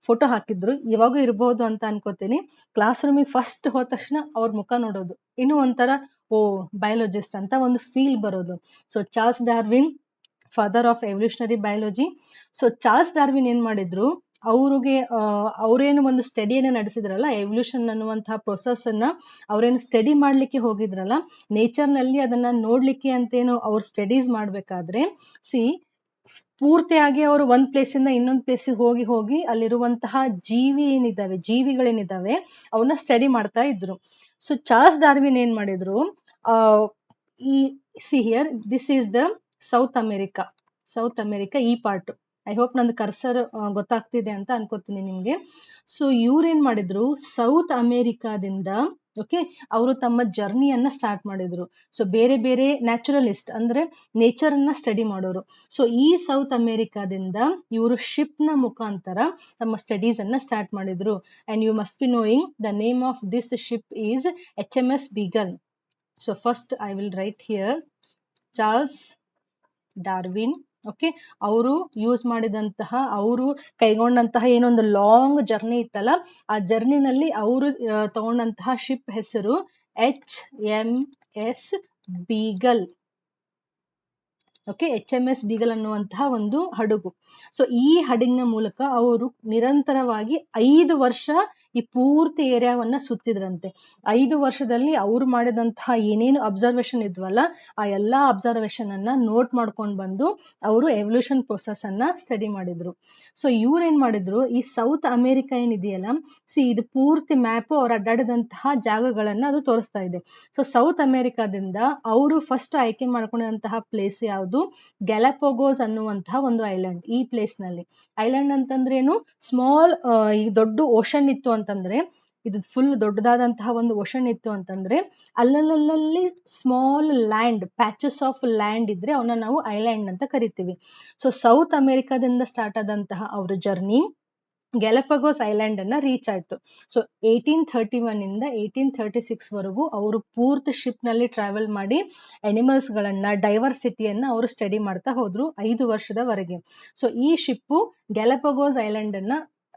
ಫೋಟೋ ಹಾಕಿದ್ರು. ಇವಾಗೂ ಇರಬಹುದು ಅಂತ ಅನ್ಕೋತೀನಿ. ಕ್ಲಾಸ್ ರೂಮಿಗೆ ಫಸ್ಟ್ ಹೋದ ತಕ್ಷಣ ಅವ್ರ ಮುಖ ನೋಡೋದು, ಇನ್ನೂ ಒಂಥರ ಓ ಬಯಾಲಜಿಸ್ಟ್ ಅಂತ ಒಂದು ಫೀಲ್ ಬರೋದು. So Charles Darwin, father of evolutionary biology. So Charles Darwin ಏನ್ ಮಾಡಿದ್ರು, ಅವ್ರೇನು ಒಂದು ಸ್ಟಡಿಯನ್ನು ನಡೆಸಿದ್ರಲ್ಲ, ಎವಲ್ಯೂಷನ್ ಅನ್ನುವಂತಹ ಪ್ರೊಸೆಸ್ ಅನ್ನ ಅವ್ರೇನು ಸ್ಟಡಿ ಮಾಡ್ಲಿಕ್ಕೆ ಹೋಗಿದ್ರಲ್ಲ, ನೇಚರ್ ನಲ್ಲಿ ಅದನ್ನ ನೋಡ್ಲಿಕ್ಕೆ ಅಂತೇನು ಅವ್ರು ಸ್ಟಡೀಸ್ ಮಾಡ್ಬೇಕಾದ್ರೆ, ಪೂರ್ತಿಯಾಗಿ ಅವರು ಒಂದ್ ಪ್ಲೇಸ್ ಇಂದ ಇನ್ನೊಂದ್ ಪ್ಲೇಸಿಗೆ ಹೋಗಿ ಅಲ್ಲಿರುವಂತಹ ಜೀವಿಗಳೇನಿದಾವೆ ಅವನ್ನ ಸ್ಟಡಿ ಮಾಡ್ತಾ ಇದ್ರು. ಸೊ ಚಾರ್ಲ್ಸ್ ಡಾರ್ವಿನ್ ಏನ್ ಮಾಡಿದ್ರು, here this is the south America ಈ ಪಾರ್ಟ್. ಐ ಹೋಪ್ ನಂದು ಕರ್ಸರ್ ಗೊತ್ತಾಗ್ತಿದೆ ಅಂತ ಅನ್ಕೋತೀನಿ ನಿಮ್ಗೆ. ಸೊ ಇವ್ರೇನ್ ಮಾಡಿದ್ರು, ಸೌತ್ ಅಮೆರಿಕಾದಿಂದ ಓಕೆ ಅವರು ತಮ್ಮ ಜರ್ನಿಯನ್ನ ಸ್ಟಾರ್ಟ್ ಮಾಡಿದ್ರು. ಸೊ ಬೇರೆ ಬೇರೆ ನ್ಯಾಚುರಲಿಸ್ಟ್ ಅಂದ್ರೆ ನೇಚರ್ ಅನ್ನ ಸ್ಟಡಿ ಮಾಡೋರು. ಸೊ ಈ ಸೌತ್ ಅಮೆರಿಕಾದಿಂದ ಇವರು ಶಿಪ್ ನ ಮುಖಾಂತರ ತಮ್ಮ ಸ್ಟಡೀಸ್ ಅನ್ನ ಸ್ಟಾರ್ಟ್ ಮಾಡಿದ್ರು. And you must be knowing the name of this ship is HMS Beagle. So first I will write here Charles Darwin. Okay, ಅವರು ಯೂಸ್ ಮಾಡಿದಂತಹ, ಅವರು ಕೈಗೊಂಡಂತಹ ಏನೊಂದು ಲಾಂಗ್ ಜರ್ನಿ ಇತ್ತಲ್ಲ, ಆ ಜರ್ನಿನಲ್ಲಿ ಅವರು ತಗೊಂಡಂತಹ ಶಿಪ್ ಹೆಸರು HMS Beagle. Okay, HMS Beagle ಅನ್ನುವಂತಹ ಒಂದು ಹಡಗು. ಸೊ ಈ ಹಡಗಿನ ಮೂಲಕ ಅವರು ನಿರಂತರವಾಗಿ 5 ವರ್ಷ ಈ ಪೂರ್ತಿ ಏರಿಯಾವನ್ನ ಸುತ್ತಿದ್ರಂತೆ. 5 ವರ್ಷದಲ್ಲಿ ಅವ್ರು ಮಾಡಿದಂತಹ ಏನೇನು ಅಬ್ಸರ್ವೇಷನ್ ಇದ್ವಲ್ಲ, ಆ ಎಲ್ಲಾ ಅಬ್ಸರ್ವೇಷನ್ ಅನ್ನ ನೋಟ್ ಮಾಡ್ಕೊಂಡು ಬಂದು ಅವರು ಎವಲ್ಯೂಷನ್ ಪ್ರೊಸೆಸ್ ಅನ್ನ ಸ್ಟಡಿ ಮಾಡಿದ್ರು. ಸೊ ಇವ್ರೇನ್ ಮಾಡಿದ್ರು, ಈ ಸೌತ್ ಅಮೆರಿಕಾ ಏನಿದೆಯಲ್ಲ, ಇದು ಪೂರ್ತಿ ಮ್ಯಾಪ್ ಅವ್ರು ಅಡ್ಡಾಡಿದಂತಹ ಜಾಗಗಳನ್ನ ಅದು ತೋರಿಸ್ತಾ ಇದೆ. ಸೊ ಸೌತ್ ಅಮೆರಿಕಾದಿಂದ ಅವರು ಫಸ್ಟ್ ಆಯ್ಕೆ ಮಾಡ್ಕೊಂಡಿರುವಂತಹ ಪ್ಲೇಸ್ ಯಾವುದು, ಗ್ಯಾಲಪಗೋಸ್ ಅನ್ನುವಂತಹ ಒಂದು ಐಲ್ಯಾಂಡ್. ಈ ಪ್ಲೇಸ್ ನಲ್ಲಿ ಐಲ್ಯಾಂಡ್ ಅಂತಂದ್ರೇನು, ಸ್ಮಾಲ್, ಈ ದೊಡ್ಡ ಓಷನ್ ಇತ್ತು ಅಂತಂದ್ರೆ, ಇದು ಫುಲ್ ದೊಡ್ಡದಾದಂತಹ ಒಂದು ಓಷನ್ ಇತ್ತು ಅಂತಂದ್ರೆ, ಅಲ್ಲಲ್ಲಿ small land, patches of land ಇದ್ರೆ ಅವನ್ನ ನಾವು ಐಲ್ಯಾಂಡ್ ಅಂತ ಕರಿತೀವಿ. ಸೊ ಸೌತ್ ಅಮೆರಿಕಾದಿಂದ ಸ್ಟಾರ್ಟ್ ಆದಂತಹ ಅವ್ರ ಜರ್ನಿ ಗ್ಯಾಲಪಗೋಸ್ ಐಲ್ಯಾಂಡ್ ಅನ್ನ ರೀಚ್ ಆಯ್ತು. ಸೊ 1831 ಇಂದ 1836 ವರೆಗೂ ಅವರು ಪೂರ್ತಿ ಶಿಪ್ ನಲ್ಲಿ ಟ್ರಾವೆಲ್ ಮಾಡಿ ಅನಿಮಲ್ಸ್ ಗಳನ್ನ, ಡೈವರ್ಸಿಟಿಯನ್ನ ಅವರು ಸ್ಟಡಿ ಮಾಡ್ತಾ ಹೋದ್ರು 5 ವರ್ಷದವರೆಗೆ. ಸೊ ಈ ಶಿಪ್ ಗ್ಯಾಲಪಗೋಸ್ ಐಲ್ಯಾಂಡ್ ಅನ್ನ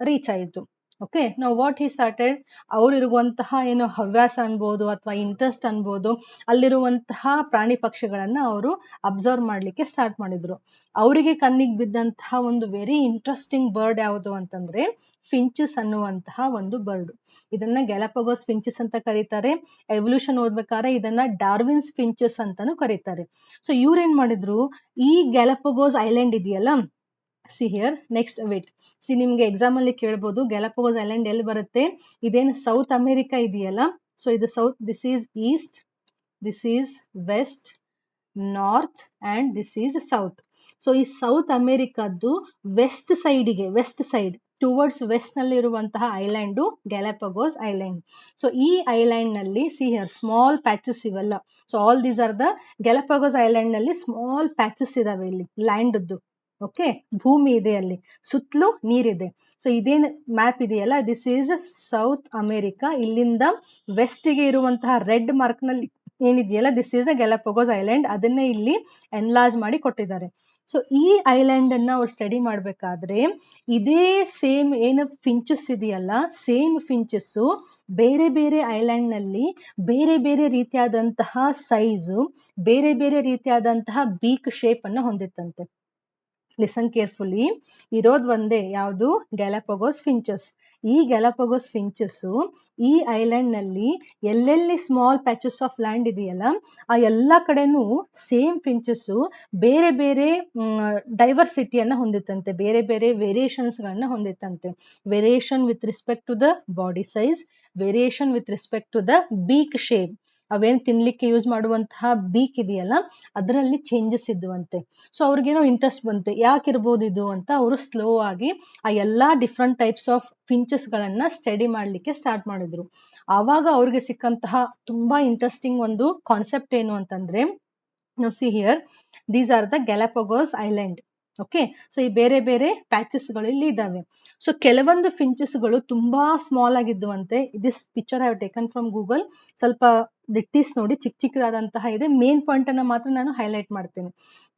ರೀಚ್ ಆಯಿತು. ಓಕೆ, ನಾವು ವಾಟ್ ಹಿ ಸ್ಟಾರ್ಟೆಡ್, ಅವ್ರಿರುವಂತಹ ಏನು ಹವ್ಯಾಸ ಅನ್ಬೋದು ಅಥವಾ ಇಂಟ್ರೆಸ್ಟ್ ಅನ್ಬೋದು, ಅಲ್ಲಿರುವಂತಹ ಪ್ರಾಣಿ ಪಕ್ಷಿಗಳನ್ನ ಅವರು ಅಬ್ಸರ್ವ್ ಮಾಡ್ಲಿಕ್ಕೆ ಸ್ಟಾರ್ಟ್ ಮಾಡಿದ್ರು. ಅವರಿಗೆ ಕಣ್ಣಿಗೆ ಬಿದ್ದಂತಹ ಒಂದು ವೆರಿ ಇಂಟ್ರೆಸ್ಟಿಂಗ್ ಬರ್ಡ್ ಯಾವುದು ಅಂತಂದ್ರೆ ಫಿಂಚಸ್ ಅನ್ನುವಂತಹ ಒಂದು ಬರ್ಡ್. ಇದನ್ನ ಗ್ಯಾಲಪಗೋಸ್ ಫಿಂಚಸ್ ಅಂತ ಕರೀತಾರೆ. ಎವಲ್ಯೂಷನ್ ಓದ್ಬೇಕಾದ್ರೆ ಇದನ್ನ ಡಾರ್ವಿನ್ಸ್ ಫಿಂಚಸ್ ಅಂತಾನು ಕರೀತಾರೆ. ಸೊ ಇವ್ರೇನ್ ಮಾಡಿದ್ರು, ಈ ಗ್ಯಾಲಪಗೋಸ್ ಐಲ್ಯಾಂಡ್ ಇದೆಯಲ್ಲ, ಹಿಯರ್ ನೆಕ್ಸ್ಟ್ ವೇಟ್, ನಿಮ್ಗೆ ಎಕ್ಸಾಮ್ ಅಲ್ಲಿ ಕೇಳ್ಬೋದು ಗ್ಯಾಲಪಗೋಸ್ ಐಲ್ಯಾಂಡ್ ಎಲ್ಲಿ ಬರುತ್ತೆ, ಇದೇನು ಸೌತ್ ಅಮೆರಿಕಾ ಇದೆಯಲ್ಲ, ಸೊ ಇದು south, this is east, this is west, north and this is south. So ಈ ಸೌತ್ ಅಮೆರಿಕದ್ದು ವೆಸ್ಟ್ ಸೈಡ್ ಟುವರ್ಡ್ಸ್ ವೆಸ್ಟ್ ನಲ್ಲಿ ಇರುವಂತಹ ಐಲ್ಯಾಂಡು ಗ್ಯಾಲಪಗೋಸ್ ಐಲ್ಯಾಂಡ್. ಸೊ ಈ ಐಲ್ಯಾಂಡ್ ನಲ್ಲಿ ಹಿಯರ್ ಸ್ಮಾಲ್ ಪ್ಯಾಚಸ್ ಇವೆಲ್ಲ. So all these are the Galapagos island ನಲ್ಲಿ small patches ಇದಾವೆ ಇಲ್ಲಿ ಲ್ಯಾಂಡ್ದು. ಓಕೆ, ಭೂಮಿ ಇದೆ, ಅಲ್ಲಿ ಸುತ್ತಲೂ ನೀರಿದೆ. ಸೊ ಇದೇನ್ ಮ್ಯಾಪ್ ಇದೆಯಲ್ಲ, ದಿಸ್ ಈಸ್ ಸೌತ್ ಅಮೆರಿಕಾ. ಇಲ್ಲಿಂದ ವೆಸ್ಟ್ಗೆ ಇರುವಂತಹ ರೆಡ್ ಮಾರ್ಕ್ ನಲ್ಲಿ ಏನಿದೆಯಲ್ಲ, this is the Galapagos island. ಅದನ್ನೇ ಇಲ್ಲಿ ಎನ್ಲಾರ್ಜ್ ಮಾಡಿ ಕೊಟ್ಟಿದ್ದಾರೆ. ಸೊ ಈ ಐಲ್ಯಾಂಡ್ ಅನ್ನ ಅವ್ರು ಸ್ಟಡಿ ಮಾಡ್ಬೇಕಾದ್ರೆ ಇದೇ ಸೇಮ್ ಏನು ಫಿಂಚಸ್ ಇದೆಯಲ್ಲ, ಸೇಮ್ ಫಿಂಚಸ್ ಬೇರೆ ಬೇರೆ ಐಲ್ಯಾಂಡ್ ನಲ್ಲಿ ಬೇರೆ ಬೇರೆ ರೀತಿಯಾದಂತಹ ಸೈಜು, ಬೇರೆ ಬೇರೆ ರೀತಿಯಾದಂತಹ ಬೀಕ್ ಶೇಪ್ ಅನ್ನ ಹೊಂದಿತ್ತಂತೆ. ಲಿಸನ್ ಕೇರ್ಫುಲಿ, ಇರೋದು ಒಂದೇ, ಯಾವುದು, ಗ್ಯಾಲಪಗೋಸ್ ಫಿಂಚಸ್. ಈ ಗ್ಯಾಲಪಗೋಸ್ ಫಿಂಚಸ್ ಈ ಐಲ್ಯಾಂಡ್ ನಲ್ಲಿ ಎಲ್ಲೆಲ್ಲಿ ಸ್ಮಾಲ್ ಪ್ಯಾಚಸ್ ಆಫ್ ಲ್ಯಾಂಡ್ ಇದೆಯಲ್ಲ, ಆ ಎಲ್ಲಾ ಕಡೆನೂ ಸೇಮ್ ಫಿಂಚಸ್ ಬೇರೆ ಬೇರೆ ಡೈವರ್ಸಿಟಿಯನ್ನ ಹೊಂದಿತ್ತಂತೆ, ಬೇರೆ ಬೇರೆ ವೇರಿಯೇಷನ್ಸ್ ಗಳನ್ನ ಹೊಂದಿತ್ತಂತೆ. Variation with respect to the body size, variation with respect to the beak shape, ಅವೇನ್ ತಿನ್ಲಿಕ್ಕೆ ಯೂಸ್ ಮಾಡುವಂತಹ ಬೀಕ್ ಇದೆಯಲ್ಲ ಅದರಲ್ಲಿ ಚೇಂಜಸ್ ಇದ್ವಂತೆ. ಸೊ ಅವ್ರಿಗೇನೋ ಇಂಟ್ರೆಸ್ಟ್ ಬಂತೆ, ಯಾಕಿರ್ಬೋದು ಇದು ಅಂತ ಅವರು ಸ್ಲೋ ಆಗಿ ಆ ಎಲ್ಲಾ ಡಿಫ್ರೆಂಟ್ ಟೈಪ್ಸ್ ಆಫ್ ಫಿಂಚಸ್ ಗಳನ್ನ ಸ್ಟಡಿ ಮಾಡ್ಲಿಕ್ಕೆ ಸ್ಟಾರ್ಟ್ ಮಾಡಿದ್ರು. ಆವಾಗ ಅವ್ರಿಗೆ ಸಿಕ್ಕಂತಹ ತುಂಬಾ ಇಂಟ್ರೆಸ್ಟಿಂಗ್ ಒಂದು ಕಾನ್ಸೆಪ್ಟ್ ಏನು ಅಂತಂದ್ರೆ, now see here, these are the Galapagos Island. Okay, so ಈ ಬೇರೆ ಬೇರೆ ಪ್ಯಾಚಸ್ ಗಳು ಇಲ್ಲಿ ಇದಾವೆ. ಸೊ ಕೆಲವೊಂದು ಫಿಂಚಸ್ ಗಳು ತುಂಬಾ ಸ್ಮಾಲ್ ಆಗಿದ್ದುವಂತೆ. This picture I have taken from Google. ಸ್ವಲ್ಪ ಡಿಟ್ಟೀಸ್ ನೋಡಿ, ಚಿಕ್ಕ ಚಿಕ್ಕದಾದಂತಹ ಇದೆ. ಮೇನ್ ಪಾಯಿಂಟ್ ಅನ್ನ ಮಾತ್ರ ನಾನು ಹೈಲೈಟ್ ಮಾಡ್ತೇನೆ.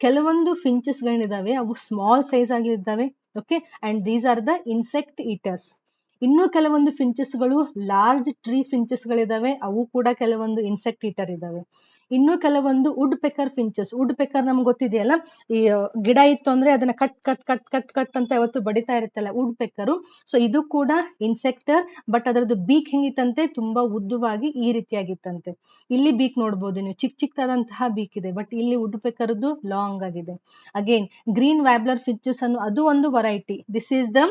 ಕೆಲವೊಂದು ಫಿಂಚಸ್ ಗಳಿದಾವೆ, ಅವು ಸ್ಮಾಲ್ ಸೈಜ್ ಆಗಿ ಇದ್ದಾವೆ. Okay, and these are the insect eaters. ಇನ್ನು ಕೆಲವೊಂದು ಫಿಂಚಸ್ ಗಳು ಲಾರ್ಜ್ ಟ್ರೀ ಫಿಂಚಸ್ ಗಳಿದಾವೆ, ಅವು ಕೂಡ ಕೆಲವೊಂದು ಇನ್ಸೆಕ್ಟ್ ಈಟರ್ ಇದಾವೆ. ಇನ್ನು ಕೆಲವೊಂದು wood pecker finches. Wood pecker ನಮ್ಗೆ ಗೊತ್ತಿದೆಯಲ್ಲ, ಈ ಗಿಡ ಇತ್ತು ಅಂದ್ರೆ ಅದನ್ನ cut cut cut cut cut ಅಂತ ಯಾವತ್ತು ಬಡಿತಾ ಇರುತ್ತಲ್ಲ, ವುಡ್ ಪೆಕ್ಕರು. ಸೊ ಇದು ಕೂಡ ಇನ್ಸೆಕ್ಟರ್, ಬಟ್ ಅದರದ್ದು ಬೀಕ್ ಹೆಂಗಿತ್ತಂತೆ, ತುಂಬಾ ಉದ್ದವಾಗಿ ಈ ರೀತಿಯಾಗಿತ್ತಂತೆ. ಇಲ್ಲಿ ಬೀಕ್ ನೋಡ್ಬೋದು ನೀವು, ಚಿಕ್ಕ ಚಿಕ್ಕದಾದಂತಹ ಬೀಕ್ ಇದೆ, ಬಟ್ ಇಲ್ಲಿ ವುಡ್ ಪೆಕರ್ದು ಲಾಂಗ್ ಆಗಿದೆ. ಅಗೇನ್ ಗ್ರೀನ್ ವ್ಯಾಬ್ಲರ್ ಫಿಂಚಸ್ ಅನ್ನು, ಅದು ಒಂದು variety. This is the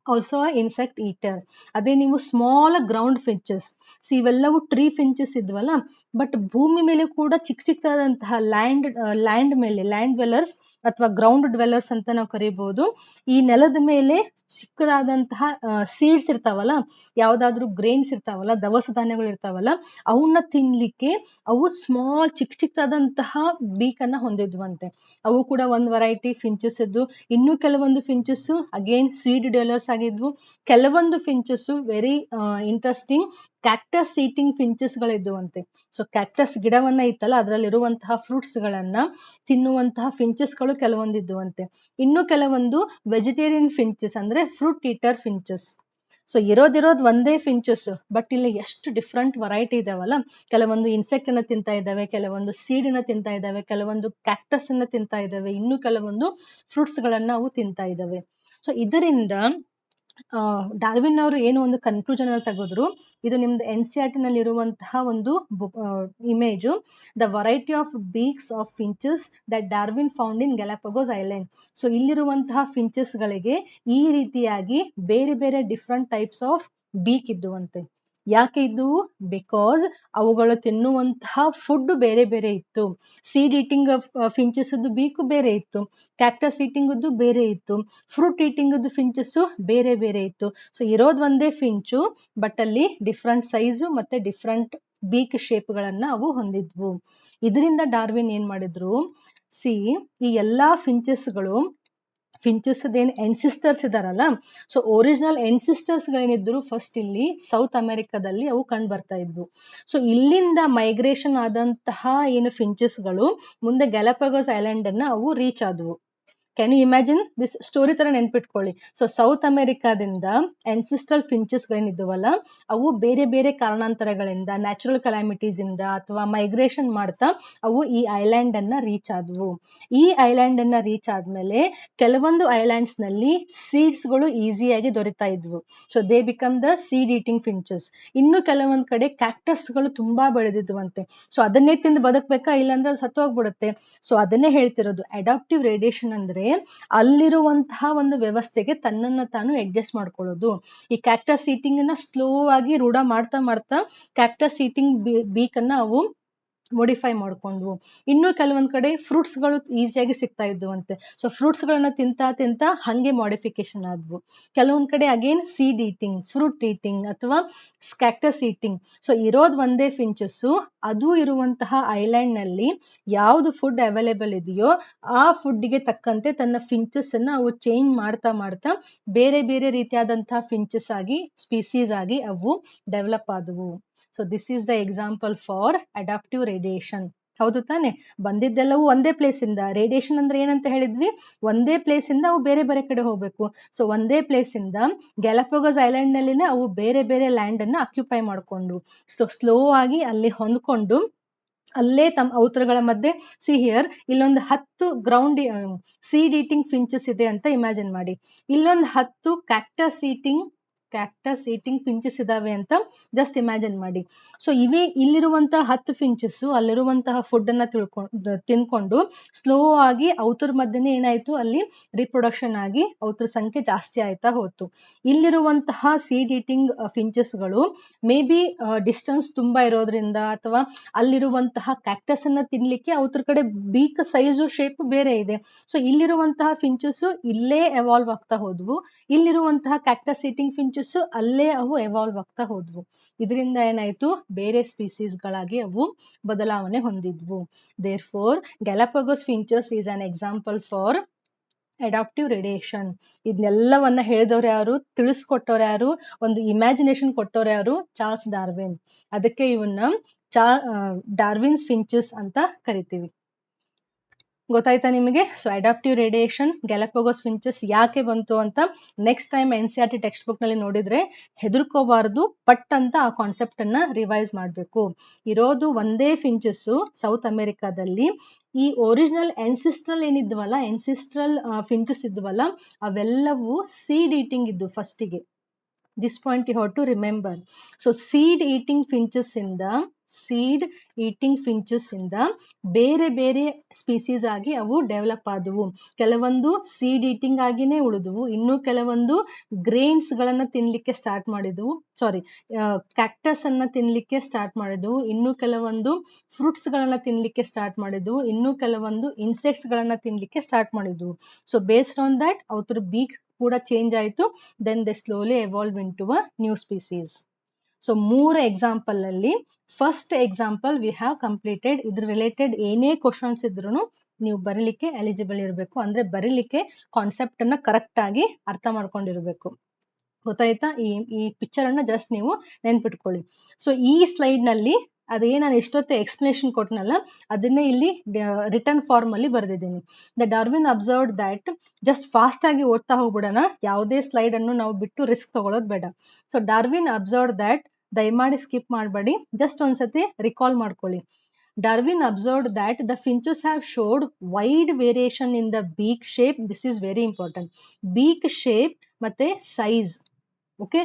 also insect eater. ಅದೇ ನೀವು ಸ್ಮಾಲ್ ಗ್ರೌಂಡ್ ಫಿಂಚಸ್, ಇವೆಲ್ಲವೂ ಟ್ರೀ ಫಿಂಚಸ್ ಇದ್ವಲ್ಲ, ಬಟ್ ಭೂಮಿ ಮೇಲೆ ಕೂಡ ಚಿಕ್ಕ ಚಿಕ್ಕದಾದಂತಹ ಲ್ಯಾಂಡ್ ಮೇಲೆ, ಲ್ಯಾಂಡ್ ಡ್ವೆಲ್ಲರ್ಸ್ ಅಥವಾ ಗ್ರೌಂಡ್ ಡ್ವೆಲ್ಲರ್ಸ್ ಅಂತ ನಾವು ಕರಿಬಹುದು. ಈ ನೆಲದ ಮೇಲೆ ಚಿಕ್ಕದಾದಂತಹ ಸೀಡ್ಸ್ ಇರ್ತಾವಲ್ಲ, ಯಾವ್ದಾದ್ರು ಗ್ರೇನ್ಸ್ ಇರ್ತಾವಲ್ಲ, ದವಸ ಧಾನ್ಯಗಳು ಇರ್ತಾವಲ್ಲ, ಅವನ್ನ ತಿನ್ಲಿಕ್ಕೆ ಅವು ಸ್ಮಾಲ್ ಚಿಕ್ಕ ಚಿಕ್ಕದಾದಂತಹ ಬೀಕ್ ಅನ್ನ ಹೊಂದಿದ್ವಂತೆ. ಅವು ಕೂಡ ಒಂದು ವೆರೈಟಿ ಫಿಂಚಸ್ ಇದ್ದು. ಇನ್ನು ಕೆಲವೊಂದು ಫಿಂಚಸ್ ಅಗೇನ್ ಸೀಡ್ ಡೆವಲರ್ಸ್ ಆಗಿದ್ವು. ಕೆಲವೊಂದು finches very interesting cactus eating finches ಗಳಿದ್ದುವಂತೆ. ಸೊ ಕ್ಯಾಕ್ಟಸ್ ಗಿಡವನ್ನ ಇತ್ತಲ್ಲ, ಅದರಲ್ಲಿರುವಂತಹ ಫ್ರೂಟ್ಸ್ ಗಳನ್ನ ತಿನ್ನುವಂತಹ ಫಿಂಚಸ್ ಗಳು ಕೆಲವೊಂದಿದ್ದುವಂತೆ. ಇನ್ನು ಕೆಲವೊಂದು ವೆಜಿಟೇರಿಯನ್ ಫಿಂಚಸ್, ಅಂದ್ರೆ ಫ್ರೂಟ್ ಈಟರ್ ಫಿಂಚಸ್. ಸೊ ಇರೋದ್ ಒಂದೇ ಫಿಂಚಸ್, ಬಟ್ ಇಲ್ಲಿ ಎಷ್ಟು ಡಿಫ್ರೆಂಟ್ ವೆರೈಟಿ ಇದಾವಲ್ಲ. ಕೆಲವೊಂದು ಇನ್ಸೆಕ್ಟ್ ಅನ್ನ ತಿಂತಾ ಇದ್ದಾವೆ, ಕೆಲವೊಂದು ಸೀಡ್ ಅನ್ನ ತಿಂತಾ ಇದ್ದಾವೆ, ಕೆಲವೊಂದು ಕ್ಯಾಕ್ಟಸ್ ಅನ್ನ ತಿಂತಾ ಇದ್ದಾವೆ, ಇನ್ನು ಕೆಲವೊಂದು ಫ್ರೂಟ್ಸ್ ಗಳನ್ನ ಅವು ತಿಂತಾ ಇದ್ದಾವೆ. ಸೊ ಇದರಿಂದ ಡಾರ್ವಿನ್ ಅವರು ಏನು ಒಂದು ಕನ್ಕ್ಲೂಷನ್ ಅನ್ನು ತೆಗೆದ್ರು, ಇದು ನಿಮ್ದು NCERT ನಲ್ಲಿ ಇರುವಂತಹ ಒಂದು image. The variety of beaks of finches that Darwin found in Galapagos island. So ಇಲ್ಲಿರುವಂತಹ ಫಿಂಚಸ್ ಗಳಿಗೆ ಈ ರೀತಿಯಾಗಿ ಬೇರೆ ಬೇರೆ ಡಿಫ್ರೆಂಟ್ ಟೈಪ್ಸ್ ಆಫ್ ಬೀಕ್ ಇದ್ದುವಂತೆ. ಯಾಕೆ ಇದ್ವು? ಬಿಕಾಸ್ ಅವುಗಳು ತಿನ್ನುವಂತಹ ಫುಡ್ ಬೇರೆ ಬೇರೆ ಇತ್ತು. ಸೀಡ್ ಈಟಿಂಗ್ ಫಿಂಚಸ್ ಬೀಕು ಬೇರೆ ಇತ್ತು, ಕ್ಯಾಕ್ಟಸ್ ಈಟಿಂಗ್ ಬೇರೆ ಇತ್ತು, ಫ್ರೂಟ್ ಈಟಿಂಗ್ ಫಿಂಚಸ್ ಬೇರೆ ಬೇರೆ ಇತ್ತು. ಸೊ ಇರೋದ್ ಒಂದೇ ಫಿಂಚು, ಬಟ್ ಅಲ್ಲಿ ಡಿಫ್ರೆಂಟ್ ಸೈಜು ಮತ್ತೆ ಡಿಫ್ರೆಂಟ್ ಬೀಕ್ ಶೇಪ್ ಗಳನ್ನ ಅವು ಹೊಂದಿದ್ವು. ಇದರಿಂದ ಡಾರ್ವಿನ್ ಏನ್ ಮಾಡಿದ್ರು, ಈ ಎಲ್ಲಾ ಫಿಂಚಸ್ಗಳು, ಫಿಂಚಸ್ ಏನ್ ಎನ್ಸಿಸ್ಟರ್ಸ್ ಇದಾರಲ್ಲ, ಸೊ ಒರಿಜಿನಲ್ ಎನ್ಸಿಸ್ಟರ್ಸ್ ಗಳೇನಿದ್ರು ಫಸ್ಟ್ ಇಲ್ಲಿ ಸೌತ್ ಅಮೆರಿಕಾದಲ್ಲಿ ಅವು ಕಂಡು ಬರ್ತಾ ಇದ್ವು. ಸೊ ಇಲ್ಲಿಂದ ಮೈಗ್ರೇಷನ್ ಆದಂತಹ ಏನು ಫಿಂಚಸ್ ಗಳು ಮುಂದೆ ಗ್ಯಾಲಪಗೋಸ್ ಐಲ್ಯಾಂಡ್ ಅನ್ನ ಅವು ರೀಚ್ ಆದವು. Can you imagine this story ತರ ನೆನ್ಪಿಟ್ಕೊಳ್ಳಿ. ಸೊ ಸೌತ್ ಅಮೆರಿಕಾದಿಂದ ಎನ್ಸಿಸ್ಟ್ರಲ್ ಫಿಂಚಸ್ ಗಳೇನಿದ್ವಲ್ಲ, ಅವು ಬೇರೆ ಬೇರೆ ಕಾರಣಾಂತರಗಳಿಂದ, ನ್ಯಾಚುರಲ್ ಕಲಾಮಿಟೀಸ್ ಇಂದ ಅಥವಾ ಮೈಗ್ರೇಷನ್ ಮಾಡ್ತಾ ಅವು ಈ ಐಲ್ಯಾಂಡ್ ಅನ್ನ ರೀಚ್ ಆದವು. ಈ ಐಲ್ಯಾಂಡ್ ಅನ್ನ ರೀಚ್ ಆದ್ಮೇಲೆ ಕೆಲವೊಂದು ಐಲ್ಯಾಂಡ್ಸ್ ನಲ್ಲಿ ಸೀಡ್ಸ್ ಗಳು ಈಸಿಯಾಗಿ ದೊರೆತಾ ಇದ್ವು. So they become the seed eating finches. ಇನ್ನು ಕೆಲವೊಂದ್ ಕಡೆ ಕ್ಯಾಕ್ಟಸ್ ಗಳು ತುಂಬಾ ಬೆಳೆದಿದ್ವಂತೆ. ಸೊ ಅದನ್ನೇ ತಿಂದು ಬದುಕ್ಬೇಕಾ, ಇಲ್ಲಾಂದ್ರೆ ಅದು ಸತ್ತೋಗ್ಬಿಡುತ್ತೆ. ಸೊ ಅದನ್ನೇ ಹೇಳ್ತಿರೋದು, ಅಡಾಪ್ಟಿವ್ ರೇಡಿಯೇಷನ್ ಅಂದ್ರೆ ಅಲ್ಲಿರುವಂತಹ ಒಂದು ವ್ಯವಸ್ಥೆಗೆ ತನ್ನನ್ನ ತಾನು ಅಡ್ಜಸ್ಟ್ ಮಾಡ್ಕೊಳ್ಳೋದು. ಈ ಕ್ಯಾಕ್ಟಸ್ ಈಟಿಂಗ್ ಅನ್ನ ಸ್ಲೋ ಆಗಿ ರೂಢ ಮಾಡ್ತಾ ಮಾಡ್ತಾ ಕ್ಯಾಕ್ಟಸ್ ಈಟಿಂಗ್ ಬೀಕ್ ಅನ್ನ ಅವು ಮೋಡಿಫೈ ಮಾಡ್ಕೊಂಡ್ವು. ಇನ್ನು ಕೆಲವೊಂದ್ ಕಡೆ ಫ್ರೂಟ್ಸ್ ಗಳು ಈಸಿಯಾಗಿ ಸಿಗ್ತಾ ಇದ್ವಂತೆ. ಸೊ ಫ್ರೂಟ್ಸ್ ಗಳನ್ನ ತಿಂತಾ ತಿಂತಾ ಹಂಗೆ ಮಾಡಿಫಿಕೇಶನ್ ಆದ್ವು. ಕೆಲವೊಂದ್ ಕಡೆ again seed eating, fruit eating ಅಥವಾ ಕ್ಯಾಕ್ಟಸ್ ಈಟಿಂಗ್. ಸೊ ಇರೋದ್ ಒಂದೇ ಫಿಂಚಸ್, ಅದು ಇರುವಂತಹ ಐಲ್ಯಾಂಡ್ ನಲ್ಲಿ ಯಾವ್ದು ಫುಡ್ ಅವೈಲೇಬಲ್ ಇದೆಯೋ ಆ ಫುಡ್ಗೆ ತಕ್ಕಂತೆ ತನ್ನ ಫಿಂಚಸ್ ಅನ್ನ ಅವು ಚೇಂಜ್ ಮಾಡ್ತಾ ಮಾಡ್ತಾ ಬೇರೆ ಬೇರೆ ರೀತಿಯಾದಂತಹ ಫಿಂಚಸ್ ಆಗಿ, ಸ್ಪೀಸೀಸ್ ಆಗಿ ಅವು ಡೆವಲಪ್ ಆದವು. So this is the example for adaptive radiation. ಹೌದು ತಾನೆ? ಬಂದಿದ್ದೆಲ್ಲವೂ ಒಂದೇ ಪ್ಲೇಸ್ ಇಂದ. ರೇಡಿಯೇಷನ್ ಅಂದ್ರೆ ಏನಂತ ಹೇಳಿದ್ವಿ, ಒಂದೇ ಪ್ಲೇಸ್ ಇಂದ ಅವು ಬೇರೆ ಬೇರೆ ಕಡೆ ಹೋಗ್ಬೇಕು. ಸೊ ಒಂದೇ ಪ್ಲೇಸ್ ಇಂದ ಗ್ಯಾಲಪಗೋಸ್ ಐಲ್ಯಾಂಡ್ ನಲ್ಲಿನೇ ಅವು ಬೇರೆ ಬೇರೆ ಲ್ಯಾಂಡ್ ಅನ್ನ ಆಕ್ಯುಪೈ ಮಾಡ್ಕೊಂಡು, ಸೊ ಸ್ಲೋ ಆಗಿ ಅಲ್ಲಿ ಹೊಂದ್ಕೊಂಡು ಅಲ್ಲೇ ತಮ್ಮ ಔತರಗಳ ಮಧ್ಯೆ ಹಿಯರ್ ಇಲ್ಲೊಂದು 10 ಗ್ರೌಂಡ್ ಸೀಡ್ ಈಟಿಂಗ್ ಫಿಂಚಸ್ ಇದೆ ಅಂತ ಇಮ್ಯಾಜಿನ್ ಮಾಡಿ. ಇಲ್ಲೊಂದು 10 cactus eating cactus eating finches ಇದಾವೆ ಅಂತ ಜಸ್ಟ್ ಇಮ್ಯಾಜಿನ್ ಮಾಡಿ. ಸೊ ಇವೇ ಇಲ್ಲಿರುವಂತಹ 10 ಫಿಂಚಸ್ ಅಲ್ಲಿರುವಂತಹ ಫುಡ್ ಅನ್ನ ತಿನ್ಕೊಂಡು ಸ್ಲೋ ಆಗಿ ಅವ್ರ ಮಧ್ಯೆ ಏನಾಯ್ತು, ಅಲ್ಲಿ ರಿಪ್ರೊಡಕ್ಷನ್ ಆಗಿ ಅವ್ರ ಸಂಖ್ಯೆ ಜಾಸ್ತಿ ಆಯ್ತಾ ಹೋಯ್ತು. ಇಲ್ಲಿರುವಂತಹ ಸೀಡ್ ಈಟಿಂಗ್ ಫಿಂಚಸ್ಗಳು ಮೇ ಬಿ ಡಿಸ್ಟೆನ್ಸ್ ತುಂಬಾ ಇರೋದ್ರಿಂದ ಅಥವಾ ಅಲ್ಲಿರುವಂತಹ ಕ್ಯಾಕ್ಟಸ್ ಅನ್ನ ತಿನ್ಲಿಕ್ಕೆ ಅವ್ರ ಕಡೆ ಬೀಕ್ ಸೈಜು ಶೇಪ್ ಬೇರೆ ಇದೆ. ಸೊ ಇಲ್ಲಿರುವಂತಹ ಫಿಂಚಸ್ ಇಲ್ಲೇ ಎವಾಲ್ವ್ ಆಗ್ತಾ ಹೋದ್ವು, ಇಲ್ಲಿರುವಂತಹ ಕ್ಯಾಕ್ಟಸ್ ಈಟಿಂಗ್ ಫಿಂಚಸ್ ಅಲ್ಲೇ ಅವು ಎವಾಲ್ವ್ ಆಗ್ತಾ ಹೋದ್ವು. ಇದರಿಂದ ಏನಾಯ್ತು, ಬೇರೆ ಸ್ಪೀಸೀಸ್ ಗಳಾಗಿ ಅವು ಬದಲಾವಣೆ ಹೊಂದಿದ್ವು. Therefore Galapagos finches is an example for adaptive radiation. ಇದನ್ನೆಲ್ಲವನ್ನ ಹೇಳಿದವ್ರು ಯಾರು, ತಿಳಿಸ್ಕೊಟ್ಟವ್ರು ಯಾರು, ಒಂದು ಇಮ್ಯಾಜಿನೇಷನ್ ಕೊಟ್ಟವ್ರು ಯಾರು, ಚಾರ್ಲ್ಸ್ ಡಾರ್ವಿನ್. ಅದಕ್ಕೆ ಇವನ್ನ ಡಾರ್ವಿನ್ಸ್ ಫಿಂಚಸ್ ಅಂತ ಕರಿತೀವಿ. ಗೊತ್ತಾಯ್ತಾ ನಿಮಗೆ? So adaptive radiation, Galapagos finches ಯಾಕೆ ಬಂತು ಅಂತ next time NCERT textbook ನಲ್ಲಿ ನೋಡಿದ್ರೆ ಹೆದರ್ಕೋಬಾರ್ದು, ಪಟ್ ಅಂತ ಆ ಕಾನ್ಸೆಪ್ಟ್ ಅನ್ನ ರಿವೈಸ್ ಮಾಡಬೇಕು. ಇರೋದು ಒಂದೇ ಫಿಂಚಸ್ ಸೌತ್ ಅಮೆರಿಕಾದಲ್ಲಿ. ಈ ಒರಿಜಿನಲ್ ಎನ್ಸಿಸ್ಟ್ರಲ್ ಏನಿದ್ವಲ್ಲ, ಎನ್ಸಿಸ್ಟ್ರಲ್ ಫಿಂಚಸ್ ಇದ್ವಲ್ಲ, ಅವೆಲ್ಲವೂ ಸೀಡ್ ಈಟಿಂಗ್ ಇದ್ದು ಫಸ್ಟಿಗೆ. This point you have to remember. So seed eating finches ಇಂದ ಬೇರೆ ಬೇರೆ ಸ್ಪೀಸೀಸ್ ಆಗಿ ಅವು ಡೆವಲಪ್ ಆದವು. ಕೆಲವೊಂದು ಸೀಡ್ ಈಟಿಂಗ್ ಆಗಿನೇ ಉಳಿದವು, ಇನ್ನು ಕೆಲವೊಂದು ಗ್ರೇನ್ಸ್ ಗಳನ್ನ ತಿನ್ಲಿಕ್ಕೆ ಸ್ಟಾರ್ಟ್ ಮಾಡಿದ್ವು, ಕ್ಯಾಕ್ಟಸ್ ಅನ್ನ ತಿನ್ಲಿಕ್ಕೆ ಸ್ಟಾರ್ಟ್ ಮಾಡಿದ್ವು, ಇನ್ನು ಕೆಲವೊಂದು ಫ್ರೂಟ್ಸ್ ಗಳನ್ನ ತಿನ್ಲಿಕ್ಕೆ ಸ್ಟಾರ್ಟ್ ಮಾಡಿದ್ವು, ಇನ್ನು ಕೆಲವೊಂದು ಇನ್ಸೆಕ್ಟ್ಸ್ ಗಳನ್ನ ತಿನ್ಲಿಕ್ಕೆ ಸ್ಟಾರ್ಟ್ ಮಾಡಿದ್ವು. ಸೊ ಬೇಸ್ಡ್ ಆನ್ ದಟ್ ಅವ್ರ ಬೀಕ್ ಕೂಡ ಚೇಂಜ್ ಆಯ್ತು. Then they slowly evolve into a new species. So 3 example ಅಲ್ಲಿ first example we have completed. ಇದ್ರ ರಿಲೇಟೆಡ್ ಏನೇ ಕ್ವಶನ್ಸ್ ಇದ್ರು ನೀವು ಬರೀಲಿಕ್ಕೆ ಎಲಿಜಿಬಲ್ ಇರಬೇಕು, ಅಂದ್ರೆ ಬರೀಲಿಕ್ಕೆ ಕಾನ್ಸೆಪ್ಟ್ ಅನ್ನ ಕರೆಕ್ಟ್ ಆಗಿ ಅರ್ಥ ಮಾಡ್ಕೊಂಡಿರ್ಬೇಕು. ಗೊತ್ತಾಯ್ತಾ? ಈ ಪಿಕ್ಚರ್ ಅನ್ನ ಜಸ್ಟ್ ನೀವು ನೆನ್ಪಿಟ್ಕೊಳ್ಳಿ. ಸೊ ಈ ಸ್ಲೈಡ್ ನಲ್ಲಿ ಅದೇ ನಾನು ಎಷ್ಟೊತ್ತೆ ಎಕ್ಸ್ಪ್ಲನೇಷನ್ ಕೊಟ್ಟನಲ್ಲ, ಅದನ್ನೇ ಇಲ್ಲಿ ರಿಟರ್ನ್ ಫಾರ್ಮ್ ಅಲ್ಲಿ ಬರೆದಿದ್ದೀನಿ. The Darwin observed that, just fast ಆಗಿ ಓದ್ತಾ ಹೋಗ್ಬಿಡೋಣ, ಯಾವುದೇ ಸ್ಲೈಡ್ ಅನ್ನು ನಾವು ಬಿಟ್ಟು ರಿಸ್ಕ್ ತಗೊಳ್ಳೋದು ಬೇಡ. ಸೊ ಡಾರ್ವಿನ್ ಅಬ್ಸರ್ವ್ಡ್ ದಟ್, ದಯಮಾಡಿ ಸ್ಕಿಪ್ ಮಾಡಬೇಡಿ, ಜಸ್ಟ್ ಒಂದ್ಸತಿ ರಿಕಾಲ್ ಮಾಡ್ಕೊಳ್ಳಿ. Darwin observed that the finches have showed wide variation in the beak shape. This is very important. Beak shape ಮತ್ತೆ size. Okay,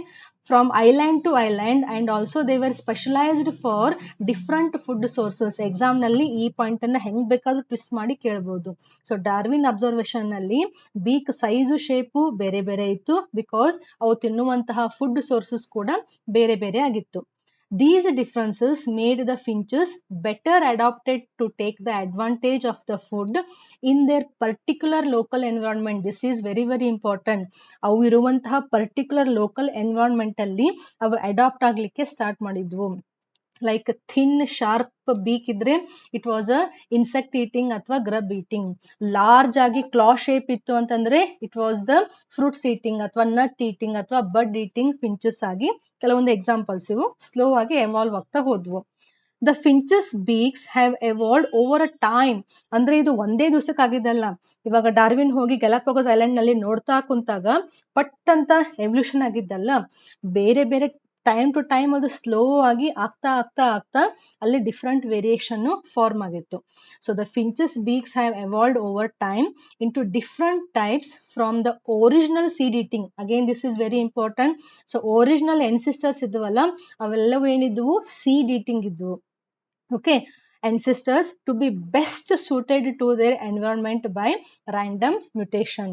from island to island, and also they were specialized for different food sources. Exam ನಲ್ಲಿ ಈ point ಅನ್ನ ಹೆಂಗ್ ಬೇಕಾದ್ರೂ twist ಮಾಡಿ ಕೇಳಬಹುದು. So Darwin observation ನಲ್ಲಿ beak size shape ಬೇರೆ ಬೇರೆ ಇತ್ತು, ಬಿಕಾಸ್ ಅವು ತಿನ್ನುವಂತಹ ಫುಡ್ ಸೋರ್ಸಸ್ ಕೂಡ ಬೇರೆ ಬೇರೆ ಆಗಿತ್ತು. These differences made the finches better adapted to take the advantage of the food in their particular local environment. This is very very important. ಅವು ಇರುವಂತಹ ಪರ್ಟಿಕ್ಯುಲರ್ ಲೋಕಲ್ ಎನ್ವೈರನ್ಮೆಂಟ್ ಅಲ್ಲಿ ಅವು ಅಡಾಪ್ಟ್ ಆಗ್ಲಿಕ್ಕೆ ಸ್ಟಾರ್ಟ್ ಮಾಡಿದ್ವು. ಲೈಕ್ ಥಿನ್ ಶಾರ್ಪ್ ಬೀಕ್ ಇದ್ರೆ it was a insect eating ಅಥವಾ grub eating. Large ಆಗಿ ಕ್ಲಾ shape ಇತ್ತು ಅಂತಂದ್ರೆ it was the fruits eating ಅಥವಾ ನಟ್ ಈಟಿಂಗ್ ಅಥವಾ ಬಡ್ ಈಟಿಂಗ್ ಫಿಂಚಸ್ ಆಗಿ ಕೆಲವೊಂದು ಎಕ್ಸಾಂಪಲ್ಸ್ ಇವು ಸ್ಲೋ ಆಗಿ ಎವಾಲ್ವ್ ಆಗ್ತಾ ಹೋದ್ವು. The finches beaks have evolved over a time. ಅಂದ್ರೆ ಇದು ಒಂದೇ ದಿವಸಕ್ಕೆ ಆಗಿದ್ದಲ್ಲ. ಇವಾಗ ಡಾರ್ವಿನ್ ಹೋಗಿ ಗ್ಯಾಲಪಗೋಸ್ ಐಲ್ಯಾಂಡ್ ನಲ್ಲಿ ನೋಡ್ತಾ ಕುಂತಾಗ ಪಟ್ ಅಂತ ಎವಲ್ಯೂಷನ್ ಆಗಿದ್ದಲ್ಲ, ಬೇರೆ ಬೇರೆ ಟೈಮ್ ಟು ಟೈಮ್ ಅದು ಸ್ಲೋ ಆಗಿ ಆಗ್ತಾ ಆಗ್ತಾ ಆಗ್ತಾ ಅಲ್ಲಿ ಡಿಫ್ರೆಂಟ್ ವೇರಿಯೇಷನ್ ಫಾರ್ಮ್ ಆಗಿತ್ತು. So the finches beaks have evolved over time into different types from the original seed eating. Again this is very important. So original ancestors ಇದ್ವಲ್ಲ, ಅವೆಲ್ಲವೂ ಏನಿದ್ವು, ಸೀಡ್ ಈಟಿಂಗ್ ಇದ್ವು. Okay, ancestors to be best suited to their environment by random mutation.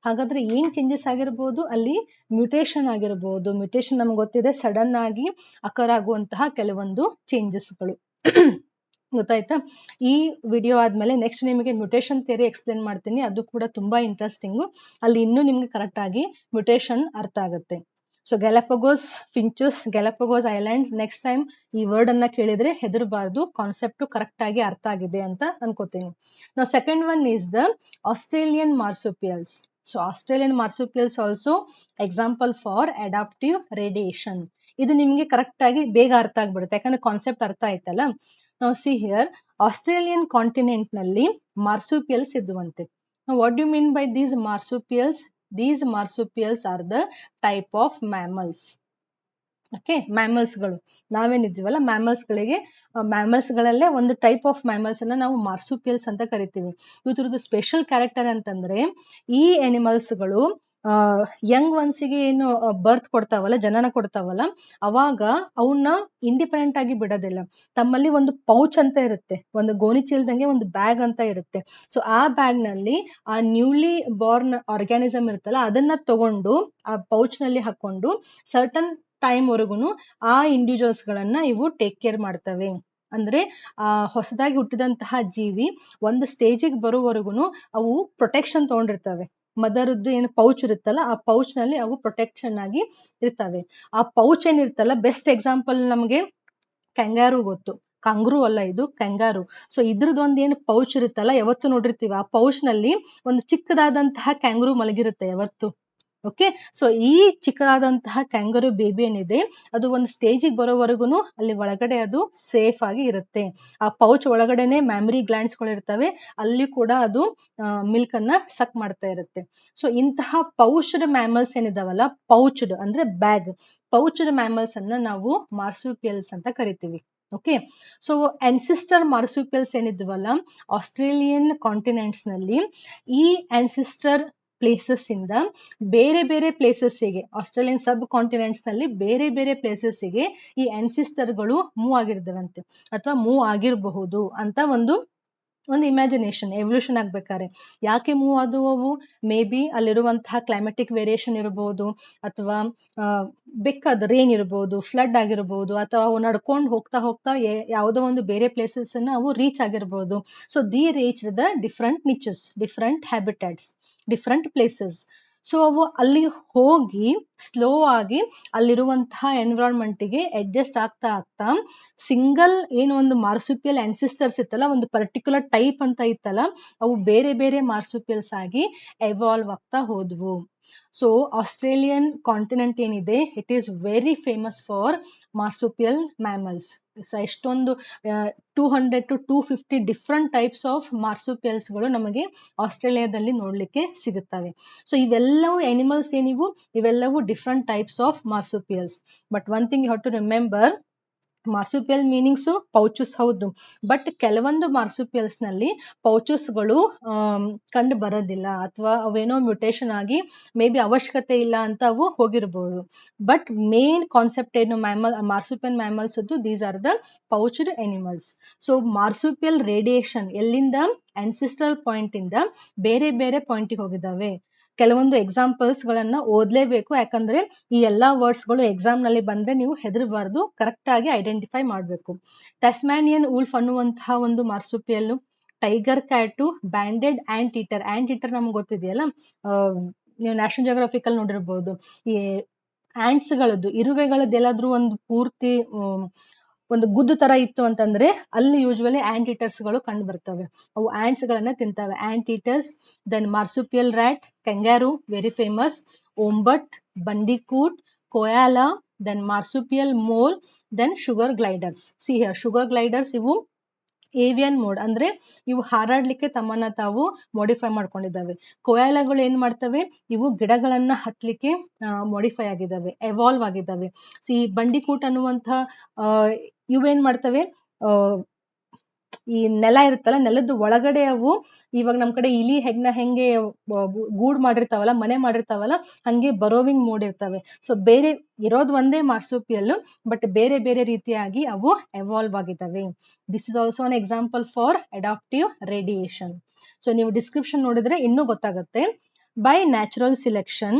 ಹಾಗಾದ್ರೆ ಏನ್ changes ಆಗಿರ್ಬೋದು, ಅಲ್ಲಿ mutation ಆಗಿರ್ಬೋದು. Mutation ನಮ್ಗೆ ಗೊತ್ತಿದೆ, ಸಡನ್ ಆಗಿ ಅಕರ್ ಆಗುವಂತಹ ಕೆಲವೊಂದು ಚೇಂಜಸ್ಗಳು. ಗೊತ್ತಾಯ್ತಾ? ಈ ವಿಡಿಯೋ ಆದ್ಮೇಲೆ ನೆಕ್ಸ್ಟ್ ನಿಮಗೆ ಮ್ಯೂಟೇಷನ್ ಥಿಯರಿ ಎಕ್ಸ್ಪ್ಲೇನ್ ಮಾಡ್ತೀನಿ, ಅದು ಕೂಡ ತುಂಬಾ ಇಂಟ್ರೆಸ್ಟಿಂಗು. ಅಲ್ಲಿ ಇನ್ನೂ ನಿಮ್ಗೆ ಕರೆಕ್ಟ್ ಆಗಿ ಮ್ಯೂಟೇಷನ್ ಅರ್ಥ ಆಗುತ್ತೆ. So Galapagos finches, Galapagos islands, next time ಈ ವರ್ಡ್ ಅನ್ನ ಕೇಳಿದ್ರೆ ಹೆದರಬಾರ್ದು, ಕಾನ್ಸೆಪ್ಟ್ ಕರೆಕ್ಟ್ ಆಗಿ ಅರ್ಥ ಆಗಿದೆ ಅಂತ ಅನ್ಕೋತೀನಿ. ನಾವು second one is the Australian ಮಾರ್ಸುಪಿಯಲ್ಸ್. So Australian ಮಾರ್ಸುಪಿಯಲ್ಸ್ also example for adaptive radiation. ಇದು ನಿಮ್ಗೆ ಕರೆಕ್ಟ್ ಆಗಿ ಬೇಗ ಅರ್ಥ ಆಗ್ಬಿಡುತ್ತೆ, ಯಾಕಂದ್ರೆ ಕಾನ್ಸೆಪ್ಟ್ ಅರ್ಥ ಆಯ್ತಲ್ಲ. ನಾವು ಸಿ ಹಿಯರ್, ಆಸ್ಟ್ರೇಲಿಯನ್ ಕಾಂಟಿನೆಂಟ್ ನಲ್ಲಿ ಮಾರ್ಸುಪಿಯಲ್ಸ್ ಇದ್ದುವಂತೆ. What do you mean by these marsupials? These marsupials are the type of mammals. Okay, mammals ಗಳು ನಾವೇನಿದ್ದೀವಲ್ಲ, ಮ್ಯಾಮಲ್ಸ್ ಗಳಿಗೆ, ಮ್ಯಾಮಲ್ಸ್ ಗಳಲ್ಲೇ ಒಂದು ಟೈಪ್ ಆಫ್ ಮ್ಯಾಮಲ್ಸ್ ಅನ್ನ ನಾವು ಮಾರ್ಸುಪಿಯಲ್ಸ್ ಅಂತ ಕರಿತೀವಿ. ಇದ್ರದ್ದು ಸ್ಪೆಷಲ್ ಕ್ಯಾರೆಕ್ಟರ್ ಅಂತಂದ್ರೆ ಈ ಅನಿಮಲ್ಸ್ ಗಳು ಯಂಗ್ ಒನ್ಸಿಗೆ ಏನು ಬರ್ತ್ ಕೊಡ್ತಾವಲ್ಲ, ಜನನ ಕೊಡ್ತಾವಲ್ಲ, ಅವಾಗ ಅವನ್ನ ಇಂಡಿಪೆಂಡೆಂಟ್ ಆಗಿ ಬಿಡೋದಿಲ್ಲ. ತಮ್ಮಲ್ಲಿ ಒಂದು ಪೌಚ್ ಅಂತ ಇರುತ್ತೆ, ಒಂದು ಗೋಣಿ ಚೀಲದಂಗೆ ಒಂದು ಬ್ಯಾಗ್ ಅಂತ ಇರುತ್ತೆ. ಸೊ ಆ ಬ್ಯಾಗ್ ನಲ್ಲಿ ಆ ನ್ಯೂಲಿ ಬಾರ್ನ್ ಆರ್ಗ್ಯಾನಿಸಮ್ ಇರುತ್ತಲ್ಲ ಅದನ್ನ ತಗೊಂಡು ಆ ಪೌಚ್ ನಲ್ಲಿ ಹಾಕೊಂಡು ಸರ್ಟನ್ ಟೈಮ್ ವರೆಗೂ ಆ ಇಂಡಿವಿಜುವಲ್ಸ್ ಗಳನ್ನ ಇವು ಟೇಕ್ ಕೇರ್ ಮಾಡ್ತವೆ. ಅಂದ್ರೆ ಹೊಸದಾಗಿ ಹುಟ್ಟಿದಂತಹ ಜೀವಿ ಒಂದು ಸ್ಟೇಜಿಗೆ ಬರೋವರೆಗೂ ಅವು ಪ್ರೊಟೆಕ್ಷನ್ ತಗೊಂಡಿರ್ತವೆ. ಮದರ್ದು ಏನು ಪೌಚ್ ಇರುತ್ತಲ್ಲ ಆ ಪೌಚ್ ನಲ್ಲಿ ಅವು ಪ್ರೊಟೆಕ್ಷನ್ ಆಗಿ ಇರ್ತವೆ. ಆ ಪೌಚ್ ಏನಿರುತ್ತಲ್ಲ, ಬೆಸ್ಟ್ ಎಕ್ಸಾಂಪಲ್ ನಮಗೆ ಕ್ಯಾಂಗಾರು ಗೊತ್ತು, ಕಾಂಗ್ರೂ ಅಲ್ಲ ಇದು ಕ್ಯಾಂಗಾರು. ಸೊ ಇದ್ರದ್ದೊಂದು ಏನು ಪೌಚ್ ಇರುತ್ತಲ್ಲ, ಯಾವತ್ತು ನೋಡಿರ್ತೀವಿ ಆ ಪೌಚ್ ನಲ್ಲಿ ಒಂದು ಚಿಕ್ಕದಾದಂತಹ ಕ್ಯಾಂಗ್ರೂ ಮಲಗಿರುತ್ತೆ ಯಾವತ್ತು. ಓಕೆ, ಸೊ ಈ ಚಿಕ್ಕದಾದಂತಹ ಕ್ಯಾಂಗರು ಬೇಬಿ ಏನಿದೆ ಅದು ಒಂದು ಸ್ಟೇಜಿಗೆ ಬರೋವರೆಗೂ ಅಲ್ಲಿ ಒಳಗಡೆ ಅದು ಸೇಫ್ ಆಗಿ ಇರುತ್ತೆ. ಆ ಪೌಚ್ ಒಳಗಡೆನೆ ಮ್ಯಾಮರಿ ಗ್ಲ್ಯಾಂಡ್ಸ್ ಗಳು ಇರ್ತವೆ, ಅಲ್ಲಿ ಕೂಡ ಅದು ಮಿಲ್ಕ್ ಅನ್ನ ಸಕ್ ಮಾಡ್ತಾ ಇರುತ್ತೆ. ಸೊ ಇಂತಹ ಪೌಚ್ಡ್ ಮ್ಯಾಮಲ್ಸ್ ಏನಿದಾವಲ್ಲ, ಪೌಚ್ಡ್ ಅಂದ್ರೆ ಬ್ಯಾಗ್, ಪೌಚ್ಡ್ ಮ್ಯಾಮಲ್ಸ್ ಅನ್ನ ನಾವು ಮಾರ್ಸುಪಿಯಲ್ಸ್ ಅಂತ ಕರಿತೀವಿ. ಓಕೆ, ಸೊ ಆನ್ಸಿಸ್ಟರ್ ಮಾರ್ಸುಪಿಯಲ್ಸ್ ಏನಿದ್ವಲ್ಲ ಆಸ್ಟ್ರೇಲಿಯನ್ ಕಾಂಟಿನೆಂಟ್ಸ್ ನಲ್ಲಿ, ಈ ಆನ್ಸಿಸ್ಟರ್ ಪ್ಲೇಸಸ್ ಇಂದ ಬೇರೆ ಬೇರೆ ಪ್ಲೇಸಸ್ಸಿಗೆ, ಆಸ್ಟ್ರೇಲಿಯನ್ ಸಬ್ ಕಾಂಟಿನೆಂಟ್ಸ್ ನಲ್ಲಿ ಬೇರೆ ಬೇರೆ ಪ್ಲೇಸಸ್ಸಿಗೆ ಈ ಆನ್ಸಿಸ್ಟರ್ಗಳು ಮೂವ್ ಆಗಿರ್ದವಂತೆ ಅಥವಾ ಮೂವ್ ಆಗಿರಬಹುದು ಅಂತ ಒಂದು ಇಮ್ಯಾಜಿನೇಷನ್. ಎವಲ್ಯೂಷನ್ ಆಗ್ಬೇಕಾದ್ರೆ ಯಾಕೆ ಮೂವ್ ಆದವು ಅವು, ಮೇ ಬಿ ಅಲ್ಲಿರುವಂತಹ ಕ್ಲೈಮೆಟಿಕ್ ವೇರಿಯೇಷನ್ ಇರಬಹುದು, ಅಥವಾ ಬೇಕಾದ ರೇನ್ ಇರಬಹುದು, ಫ್ಲಡ್ ಆಗಿರಬಹುದು, ಅಥವಾ ಅವು ನಡ್ಕೊಂಡು ಹೋಗ್ತಾ ಹೋಗ್ತಾ ಯಾವುದೋ ಒಂದು ಬೇರೆ ಪ್ಲೇಸಸ್ ಅನ್ನ ಅವು ರೀಚ್ ಆಗಿರಬಹುದು. So the reach the different niches, different habitats, different places. So ಅವು ಅಲ್ಲಿ ಹೋಗಿ ಸ್ಲೋ ಆಗಿ ಅಲ್ಲಿರುವಂತಹ ಎನ್ವಿರಾನ್ಮೆಂಟ್ಗೆ ಅಡ್ಜಸ್ಟ್ ಆಗ್ತಾ ಆಗ್ತಾ ಸಿಂಗಲ್ ಏನು ಒಂದು ಮಾರ್ಸುಪಿಯಲ್ ಆನ್ಸಿಸ್ಟರ್ಸ್ ಇತ್ತಲ್ಲ, ಒಂದು ಪರ್ಟಿಕ್ಯುಲರ್ ಟೈಪ್ ಅಂತ ಇತ್ತಲ್ಲ, ಅವು ಬೇರೆ ಬೇರೆ ಮಾರ್ಸುಪಿಯಲ್ಸ್ ಆಗಿ ಎವಾಲ್ವ್ ಆಗ್ತಾ ಹೋದ್ವು. ಸೊ ಆಸ್ಟ್ರೇಲಿಯನ್ ಕಾಂಟಿನೆಂಟ್ ಏನಿದೆ, it is very famous for ಮಾರ್ಸುಪಿಯಲ್ mammals. So ಎಷ್ಟೊಂದು 200 to 250 ಡಿಫ್ರೆಂಟ್ ಟೈಪ್ಸ್ ಆಫ್ ಮಾರ್ಸುಪಿಯಲ್ಸ್ ಗಳು ನಮಗೆ ಆಸ್ಟ್ರೇಲಿಯಾದಲ್ಲಿ ನೋಡ್ಲಿಕ್ಕೆ ಸಿಗುತ್ತವೆ. ಸೊ ಇವೆಲ್ಲವೂ ಅನಿಮಲ್ಸ್ ಏನಿವು, ಇವೆಲ್ಲವೂ different types of marsupials. But one thing you have to remember, marsupial meanings pouches ಹೌದು, ಬಟ್ ಕೆಲವೊಂದು ಮಾರ್ಸುಪಿಯಲ್ಸ್ ನಲ್ಲಿ ಪೌಚಸ್ ಗಳು ಕಂಡು ಬರೋದಿಲ್ಲ, ಅಥವಾ ಅವೇನೋ ಮ್ಯೂಟೇಶನ್ ಆಗಿ ಮೇ ಬಿ ಅವಶ್ಯಕತೆ ಇಲ್ಲ ಅಂತ ಅವು ಹೋಗಿರಬಹುದು. ಬಟ್ ಮೇನ್ ಕಾನ್ಸೆಪ್ಟ್ ಏನು marsupial mammals, these are the pouched animals. So marsupial radiation ಎಲ್ಲಿಂದ, ಆನ್ಸಿಸ್ಟ್ರಲ್ ಪಾಯಿಂಟ್ ಇಂದ ಬೇರೆ ಬೇರೆ ಪಾಯಿಂಟಿಗೆ ಹೋಗಿದ್ದಾವೆ. ಕೆಲವೊಂದು ಎಕ್ಸಾಂಪಲ್ಸ್ ಗಳನ್ನ ಓದ್ಲೇಬೇಕು, ಯಾಕಂದ್ರೆ ಈ ಎಲ್ಲಾ ವರ್ಡ್ಸ್ ಗಳು ಎಕ್ಸಾಮ್ ನಲ್ಲಿ ಬಂದ್ರೆ ನೀವು ಹೆದರಬಾರ್ದು, ಕರೆಕ್ಟ್ ಆಗಿ ಐಡೆಂಟಿಫೈ ಮಾಡಬೇಕು. ಟಸ್ಮ್ಯಾನಿಯನ್ ವುಲ್ಫ್ ಅನ್ನುವಂತಹ ಒಂದು marsupial, tiger cat, banded anteater. Anteater ನಮ್ಗೆ ಗೊತ್ತಿದೆಯಲ್ಲ, ನೀವು ನ್ಯಾಷನಲ್ ಜಿಯೋಗ್ರಫಿಕಲ್ ನೋಡಿರ್ಬಹುದು. ಈ ಆಂಟ್ಸ್ ಗಳದ್ದು, ಇರುವೆಗಳದ್ದು ಎಲ್ಲಾದ್ರೂ ಒಂದು ಪೂರ್ತಿ ಒಂದು ಗುದ್ದು ತರ ಇತ್ತು ಅಂತಂದ್ರೆ ಅಲ್ಲಿ ಯೂಶುವಲಿ ಆಂಟ್ ಈಟರ್ಸ್ ಗಳು ಕಂಡು ಬರ್ತವೆ. ಅವು ಆಂಟ್ಸ್ ಗಳನ್ನ ತಿಂತವೆ. Ant eaters, then marsupial rat, kangaroo very famous, wombat, bandicoot, koala, then marsupial mole, then sugar gliders. See here, sugar gliders ಇವು ಏವಿಯನ್ ಮೋಡ್, ಅಂದ್ರೆ ಇವು ಹಾರಾಡ್ಲಿಕ್ಕೆ ತಮ್ಮನ್ನ ತಾವು ಮಾಡಿಫೈ ಮಾಡ್ಕೊಂಡಿದ್ದಾವೆ. ಕೊಯಾಲಗಳು ಏನ್ ಮಾಡ್ತವೆ, ಇವು ಗಿಡಗಳನ್ನ ಹತ್ಲಿಕ್ಕೆ ಮಾಡಿಫೈ ಆಗಿದ್ದಾವೆ, ಎವಾಲ್ವ್ ಆಗಿದ್ದಾವೆ. ಈ ಬಂಡಿಕೂಟ್ ಅನ್ನುವಂಥ ಇವೇನ್ ಮಾಡ್ತವೆ, ಈ ನೆಲ ಇರುತ್ತಲ್ಲ, ನೆಲದ ಒಳಗಡೆ ಅವು, ಇವಾಗ ನಮ್ ಕಡೆ ಇಲಿ ಹೆಗ್ನ ಹೆಂಗೆ ಗೂಡ್ ಮಾಡಿರ್ತಾವಲ್ಲ, ಮನೆ ಮಾಡಿರ್ತಾವಲ್ಲ, ಹಂಗೆ ಬರೋವಿಂಗ್ ಮೋಡ್ ಇರ್ತವೆ. ಸೊ ಬೇರೆ ಇರೋದು ಒಂದೇ ಮಾರ್ಸುಪಿಯಲ್, ಬಟ್ ಬೇರೆ ಬೇರೆ ರೀತಿಯಾಗಿ ಅವು ಎವಾಲ್ವ್ ಆಗಿದ್ದಾವೆ. This is also an example for adaptive radiation. So ನೀವು ಡಿಸ್ಕ್ರಿಪ್ಷನ್ ನೋಡಿದ್ರೆ ಇನ್ನೂ ಗೊತ್ತಾಗುತ್ತೆ. By natural selection,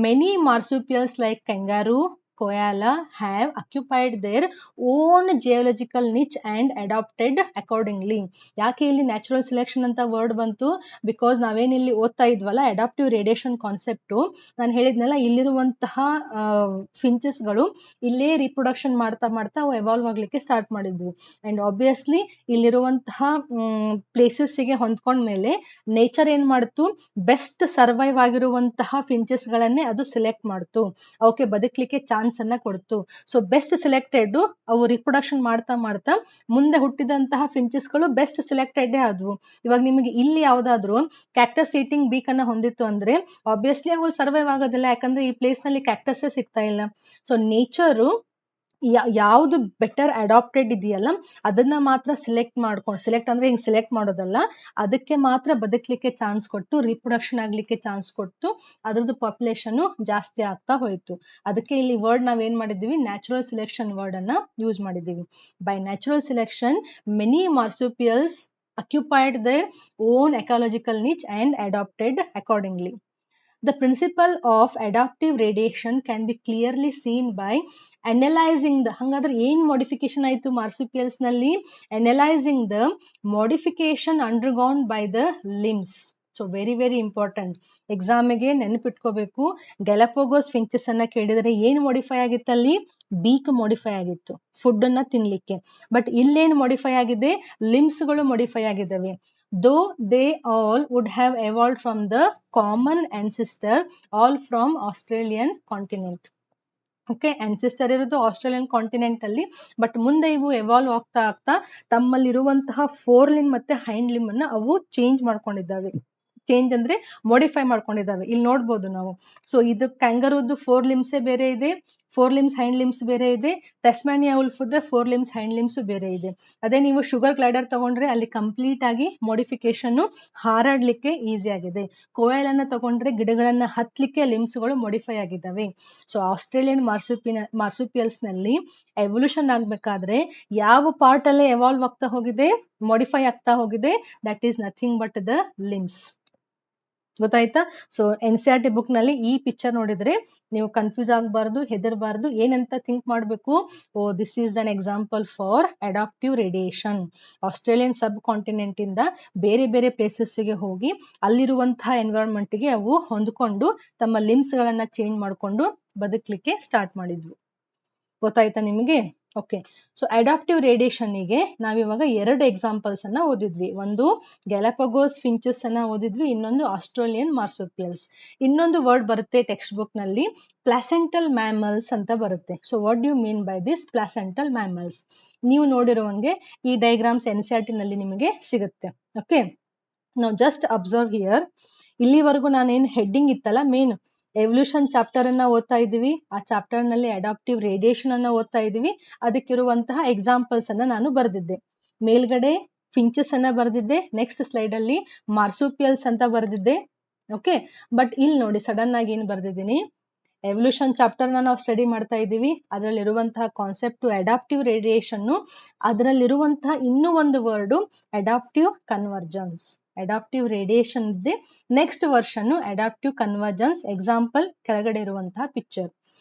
many marsupials like kangaroo, koala have occupied their own geological niche and adapted accordingly. ಯಾಕೆ ಇಲ್ಲಿ ನ್ಯಾಚುರಲ್ ಸಿಲೆಕ್ಷನ್ ಅಂತ ವರ್ಡ್ ಬಂತು? Because ನಾವೇನಿಲ್ಲಿ ಓದ್ತಾ ಇದ್ವಲ್ಲ adaptive radiation concept, ನಾನು ಹೇಳಿದ್ನಲ್ಲ, ಇಲ್ಲಿರುವಂತಹ ಫಿಂಚಸ್ಗಳು ಇಲ್ಲೇ ರಿಪ್ರೊಡಕ್ಷನ್ ಮಾಡ್ತಾ ಮಾಡ್ತಾ ಅವು ಎವಾಲ್ವ್ ಆಗ್ಲಿಕ್ಕೆ ಸ್ಟಾರ್ಟ್ ಮಾಡಿದ್ವು. ಅಂಡ್ ಆಬ್ವಿಯಸ್ಲಿ ಇಲ್ಲಿರುವಂತಹ ಪ್ಲೇಸಸ್ಸಿಗೆ ಹೊಂದ್ಕೊಂಡ್ಮೇಲೆ ನೇಚರ್ ಏನ್ ಮಾಡ್ತು, ಬೆಸ್ಟ್ ಸರ್ವೈವ್ ಆಗಿರುವಂತಹ ಫಿಂಚಸ್ ಗಳನ್ನೇ ಅದು ಸೆಲೆಕ್ಟ್ ಮಾಡ್ತು, ಅವಕ್ಕೆ ಬದುಕಲಿಕ್ಕೆ ಚಾನ್ಸ್ ಅನ್ನ ಕೊಡ್ತು. ಸೊ ಬೆಸ್ಟ್ ಸೆಲೆಕ್ಟೆಡ್ ಅವು ರಿಪ್ರೊಡಕ್ಷನ್ ಮಾಡ್ತಾ ಮಾಡ್ತಾ ಮುಂದೆ ಹುಟ್ಟಿದಂತಹ ಫಿಂಚಸ್ ಗಳು ಬೆಸ್ಟ್ ಸೆಲೆಕ್ಟೆಡ್ ಆದ್ವು. ಇವಾಗ ನಿಮಗೆ ಇಲ್ಲಿ ಯಾವ್ದಾದ್ರು ಕ್ಯಾಕ್ಟಸ್ ಈಟಿಂಗ್ ಬೀಕ್ ಅನ್ನ ಹೊಂದಿತ್ತು ಅಂದ್ರೆ ಆಬ್ವಿಯಸ್ಲಿ ಅವು ಸರ್ವೈವ್ ಆಗೋದಿಲ್ಲ, ಯಾಕಂದ್ರೆ ಈ ಪ್ಲೇಸ್ ನಲ್ಲಿ ಕ್ಯಾಕ್ಟಸ್ ಸಿಗ್ತಾ ಇಲ್ಲ. ಸೊ ನೇಚರು ಯಾವುದು ಬೆಟರ್ ಅಡಾಪ್ಟೆಡ್ ಇದೆಯಲ್ಲ ಅದನ್ನ ಮಾತ್ರ ಸೆಲೆಕ್ಟ್ ಅಂದ್ರೆ ಹಿಂಗ್ ಸೆಲೆಕ್ಟ್ ಮಾಡೋದಲ್ಲ, ಅದಕ್ಕೆ ಮಾತ್ರ ಬದುಕಲಿಕ್ಕೆ ಚಾನ್ಸ್ ಕೊಟ್ಟು ರಿಪ್ರೊಡಕ್ಷನ್ ಆಗ್ಲಿಕ್ಕೆ ಚಾನ್ಸ್ ಕೊಟ್ಟು ಅದ್ರದ್ದು ಪಾಪ್ಯುಲೇಷನ್ ಜಾಸ್ತಿ ಆಗ್ತಾ ಹೋಯ್ತು. ಅದಕ್ಕೆ ಇಲ್ಲಿ ವರ್ಡ್ ನಾವೇನ್ ಮಾಡಿದೀವಿ, ನ್ಯಾಚುರಲ್ ಸೆಲೆಕ್ಷನ್ ವರ್ಡ್ ಅನ್ನ ಯೂಸ್ ಮಾಡಿದೀವಿ. By natural selection many ಮಾರ್ಸುಪಿಯಲ್ಸ್ occupied their own ecological niche and adopted accordingly. The principle of adaptive radiation can be clearly seen by analyzing the ಹಂಗಾದ್ರೆ ಏನ್ modification ಆಯ್ತು marsupials ನಲ್ಲಿ, analyzing the modification undergone by the limbs. So very very important, ಎಕ್ಸಾಮಿಗೆ ನೆನಪಿಟ್ಕೋಬೇಕು. Galapagos finches ಅನ್ನ ಕೇಳಿದರೆ ಏನ್ modify ಆಗಿತ್ತು ಅಲ್ಲಿ, ಬೀಕ್ ಮಾಡಿಫೈ ಆಗಿತ್ತು ಫುಡ್ ಅನ್ನ ತಿನ್ಲಿಕ್ಕೆ. ಬಟ್ ಇಲ್ಲೇನ್ ಮಾಡಿಫೈ ಆಗಿದೆ, ಲಿಮ್ಸ್ ಗಳು ಮಾಡಿಫೈ ಆಗಿದ್ದಾವೆ. though they all would have evolved from the common ancestor, all from Australian continent. Okay, ancestor ಇರೋದು ಆಸ್ಟ್ರೇಲಿಯನ್ ಕಾಂಟಿನೆಂಟ್ ಅಲ್ಲಿ, ಬಟ್ ಮುಂದೆ ಇವು ಎವಾಲ್ವ್ ಆಗ್ತಾ ಆಗ್ತಾ ತಮ್ಮಲ್ಲಿರುವಂತಹ ಫೋರ್ ಲಿಂಬ್ ಮತ್ತೆ ಹೈಂಡ್ ಲಿಂಬ್ ಅನ್ನ ಅವು ಚೇಂಜ್ ಮಾಡ್ಕೊಂಡಿದ್ದಾವೆ. ಚೇಂಜ್ ಅಂದ್ರೆ ಮಾಡಿಫೈ ಮಾಡ್ಕೊಂಡಿದ್ದಾವೆ, ಇಲ್ಲಿ ನೋಡ್ಬೋದು ನಾವು. ಸೊ ಇದು ಕ್ಯಾಂಗರೂದು 4 ಲಿಮ್ಸೇ ಬೇರೆ ಇದೆ, 4 ಲಿಮ್ಸ್ ಹೈಂಡ್ ಲಿಮ್ಸ್ ಬೇರೆ ಇದೆ. ಟೆಸ್ಮಾನಿಯಾ ಉಲ್ಫದ 4 ಲಿಮ್ಸ್ ಹೈಂಡ್ ಲಿಮ್ಸ್ ಬೇರೆ ಇದೆ. ಅದೇ ನೀವು ಶುಗರ್ ಗ್ಲೈಡರ್ ತಗೊಂಡ್ರೆ ಅಲ್ಲಿ ಕಂಪ್ಲೀಟ್ ಆಗಿ ಮಾಡಿಫಿಕೇಶನ್ ಹಾರಾಡ್ಲಿಕ್ಕೆ ಈಸಿ ಆಗಿದೆ. ಕೋಯಲ್ ಅನ್ನ ತಗೊಂಡ್ರೆ ಗಿಡಗಳನ್ನ ಹತ್ಲಿಕ್ಕೆ ಲಿಮ್ಸ್ ಗಳು ಮಾಡಿಫೈ ಆಗಿದ್ದಾವೆ. ಸೊ ಆಸ್ಟ್ರೇಲಿಯನ್ ಮಾರ್ಸುಪಿಯಲ್ಸ್ ನಲ್ಲಿ ಎವಲ್ಯೂಷನ್ ಆಗ್ಬೇಕಾದ್ರೆ ಯಾವ ಪಾರ್ಟ್ ಅಲ್ಲೇ ಎವಾಲ್ವ್ ಆಗ್ತಾ ಹೋಗಿದೆ, ಮಾಡಿಫೈ ಆಗ್ತಾ ಹೋಗಿದೆ, that is nothing but the limbs. ಗೊತ್ತಾಯ್ತಾ? ಸೊ NCERT ಬುಕ್ ನಲ್ಲಿ ಈ ಪಿಕ್ಚರ್ ನೋಡಿದ್ರೆ ನೀವು ಕನ್ಫ್ಯೂಸ್ ಆಗಬಾರ್ದು, ಹೆದರ್ಬಾರ್ದು. ಏನಂತ ಥಿಂಕ್ ಮಾಡಬೇಕು, oh this is an example for adaptive radiation. Australian sub continent ಇಂದ ಬೇರೆ ಬೇರೆ ಪ್ಲೇಸಸ್ ಗೆ ಹೋಗಿ ಅಲ್ಲಿರುವಂತಹ ಎನ್ವೈರನ್ಮೆಂಟ್ ಗೆ ಅವು ಹೊಂದ್ಕೊಂಡು ತಮ್ಮ ಲಿಮ್ಸ್ ಗಳನ್ನ ಚೇಂಜ್ ಮಾಡ್ಕೊಂಡು ಬದುಕಲಿಕ್ಕೆ ಸ್ಟಾರ್ಟ್ ಮಾಡಿದ್ವು. ಗೊತ್ತಾಯ್ತಾ ನಿಮಗೆ? ಓಕೆ, ಸೊ ಅಡಾಪ್ಟಿವ್ ರೇಡಿಯೇಷನ್ ಗೆ ನಾವಿವಾಗ 2 ಎಕ್ಸಾಂಪಲ್ಸ್ ಅನ್ನ ಓದಿದ್ವಿ. ಒಂದು ಗ್ಯಾಲಪಗೋಸ್ ಫಿಂಚಸ್ ಅನ್ನ ಓದಿದ್ವಿ, ಇನ್ನೊಂದು ಆಸ್ಟ್ರೇಲಿಯನ್ ಮಾರ್ಸುಪಿಯಲ್ಸ್. ಇನ್ನೊಂದು ವರ್ಡ್ ಬರುತ್ತೆ ಟೆಕ್ಸ್ಟ್ ಬುಕ್ ನಲ್ಲಿ, ಪ್ಲಾಸೆಂಟಲ್ ಮ್ಯಾಮಲ್ಸ್ ಅಂತ ಬರುತ್ತೆ. So what do you mean by this placental mammals? ನೀವು ನೋಡಿರುವಂಗೆ ಈ ಡಯಾಗ್ರಾಮ್ಸ್ NCERT ನಲ್ಲಿ ನಿಮಗೆ ಸಿಗುತ್ತೆ. ಓಕೆ, ನಾವು ಜಸ್ಟ್ ಅಬ್ಸರ್ವ್ ಹಿಯರ್. ಇಲ್ಲಿವರೆಗೂ ನಾನೇನು ಹೆಡ್ಡಿಂಗ್ ಇತ್ತಲ್ಲ, ಮೇನ್ ಎವಲ್ಯೂಷನ್ ಚಾಪ್ಟರ್ ಅನ್ನ ಓದ್ತಾ ಇದೀವಿ. ಆ ಚಾಪ್ಟರ್ ನಲ್ಲಿ ಅಡಾಪ್ಟಿವ್ ರೇಡಿಯೇಷನ್ ಅನ್ನ ಓದ್ತಾ ಇದೀವಿ. ಅದಕ್ಕಿರುವಂತಹ ಎಕ್ಸಾಂಪಲ್ಸ್ ಅನ್ನ ನಾನು ಬರೆದಿದ್ದೆ. ಮೇಲ್ಗಡೆ ಫಿಂಚಸ್ ಅನ್ನ ಬರೆದಿದ್ದೆ, ನೆಕ್ಸ್ಟ್ ಸ್ಲೈಡ್ ಅಲ್ಲಿ ಮಾರ್ಸುಪಿಯಲ್ಸ್ ಅಂತ ಬರೆದಿದ್ದೆ. ಓಕೆ, ಬಟ್ ಇಲ್ಲಿ ನೋಡಿ ಸಡನ್ ಆಗಿ ಏನ್ ಬರ್ದಿದ್ದೀನಿ, ಎವಲ್ಯೂಷನ್ ಚಾಪ್ಟರ್ ನಾವು ಸ್ಟಡಿ ಮಾಡ್ತಾ ಇದ್ದೀವಿ. ಅದರಲ್ಲಿರುವಂತಹ ಕಾನ್ಸೆಪ್ಟ್ ಅಡಾಪ್ಟಿವ್ ರೇಡಿಯೇಷನ್, ಅದರಲ್ಲಿರುವಂತಹ ಇನ್ನೂ ಒಂದು word adaptive convergence. Adaptive radiation ಇದೆ, next version adaptive convergence. Example ಕೆಳಗಡೆ ಇರುವಂತಹ ಪಿಕ್ಚರ್.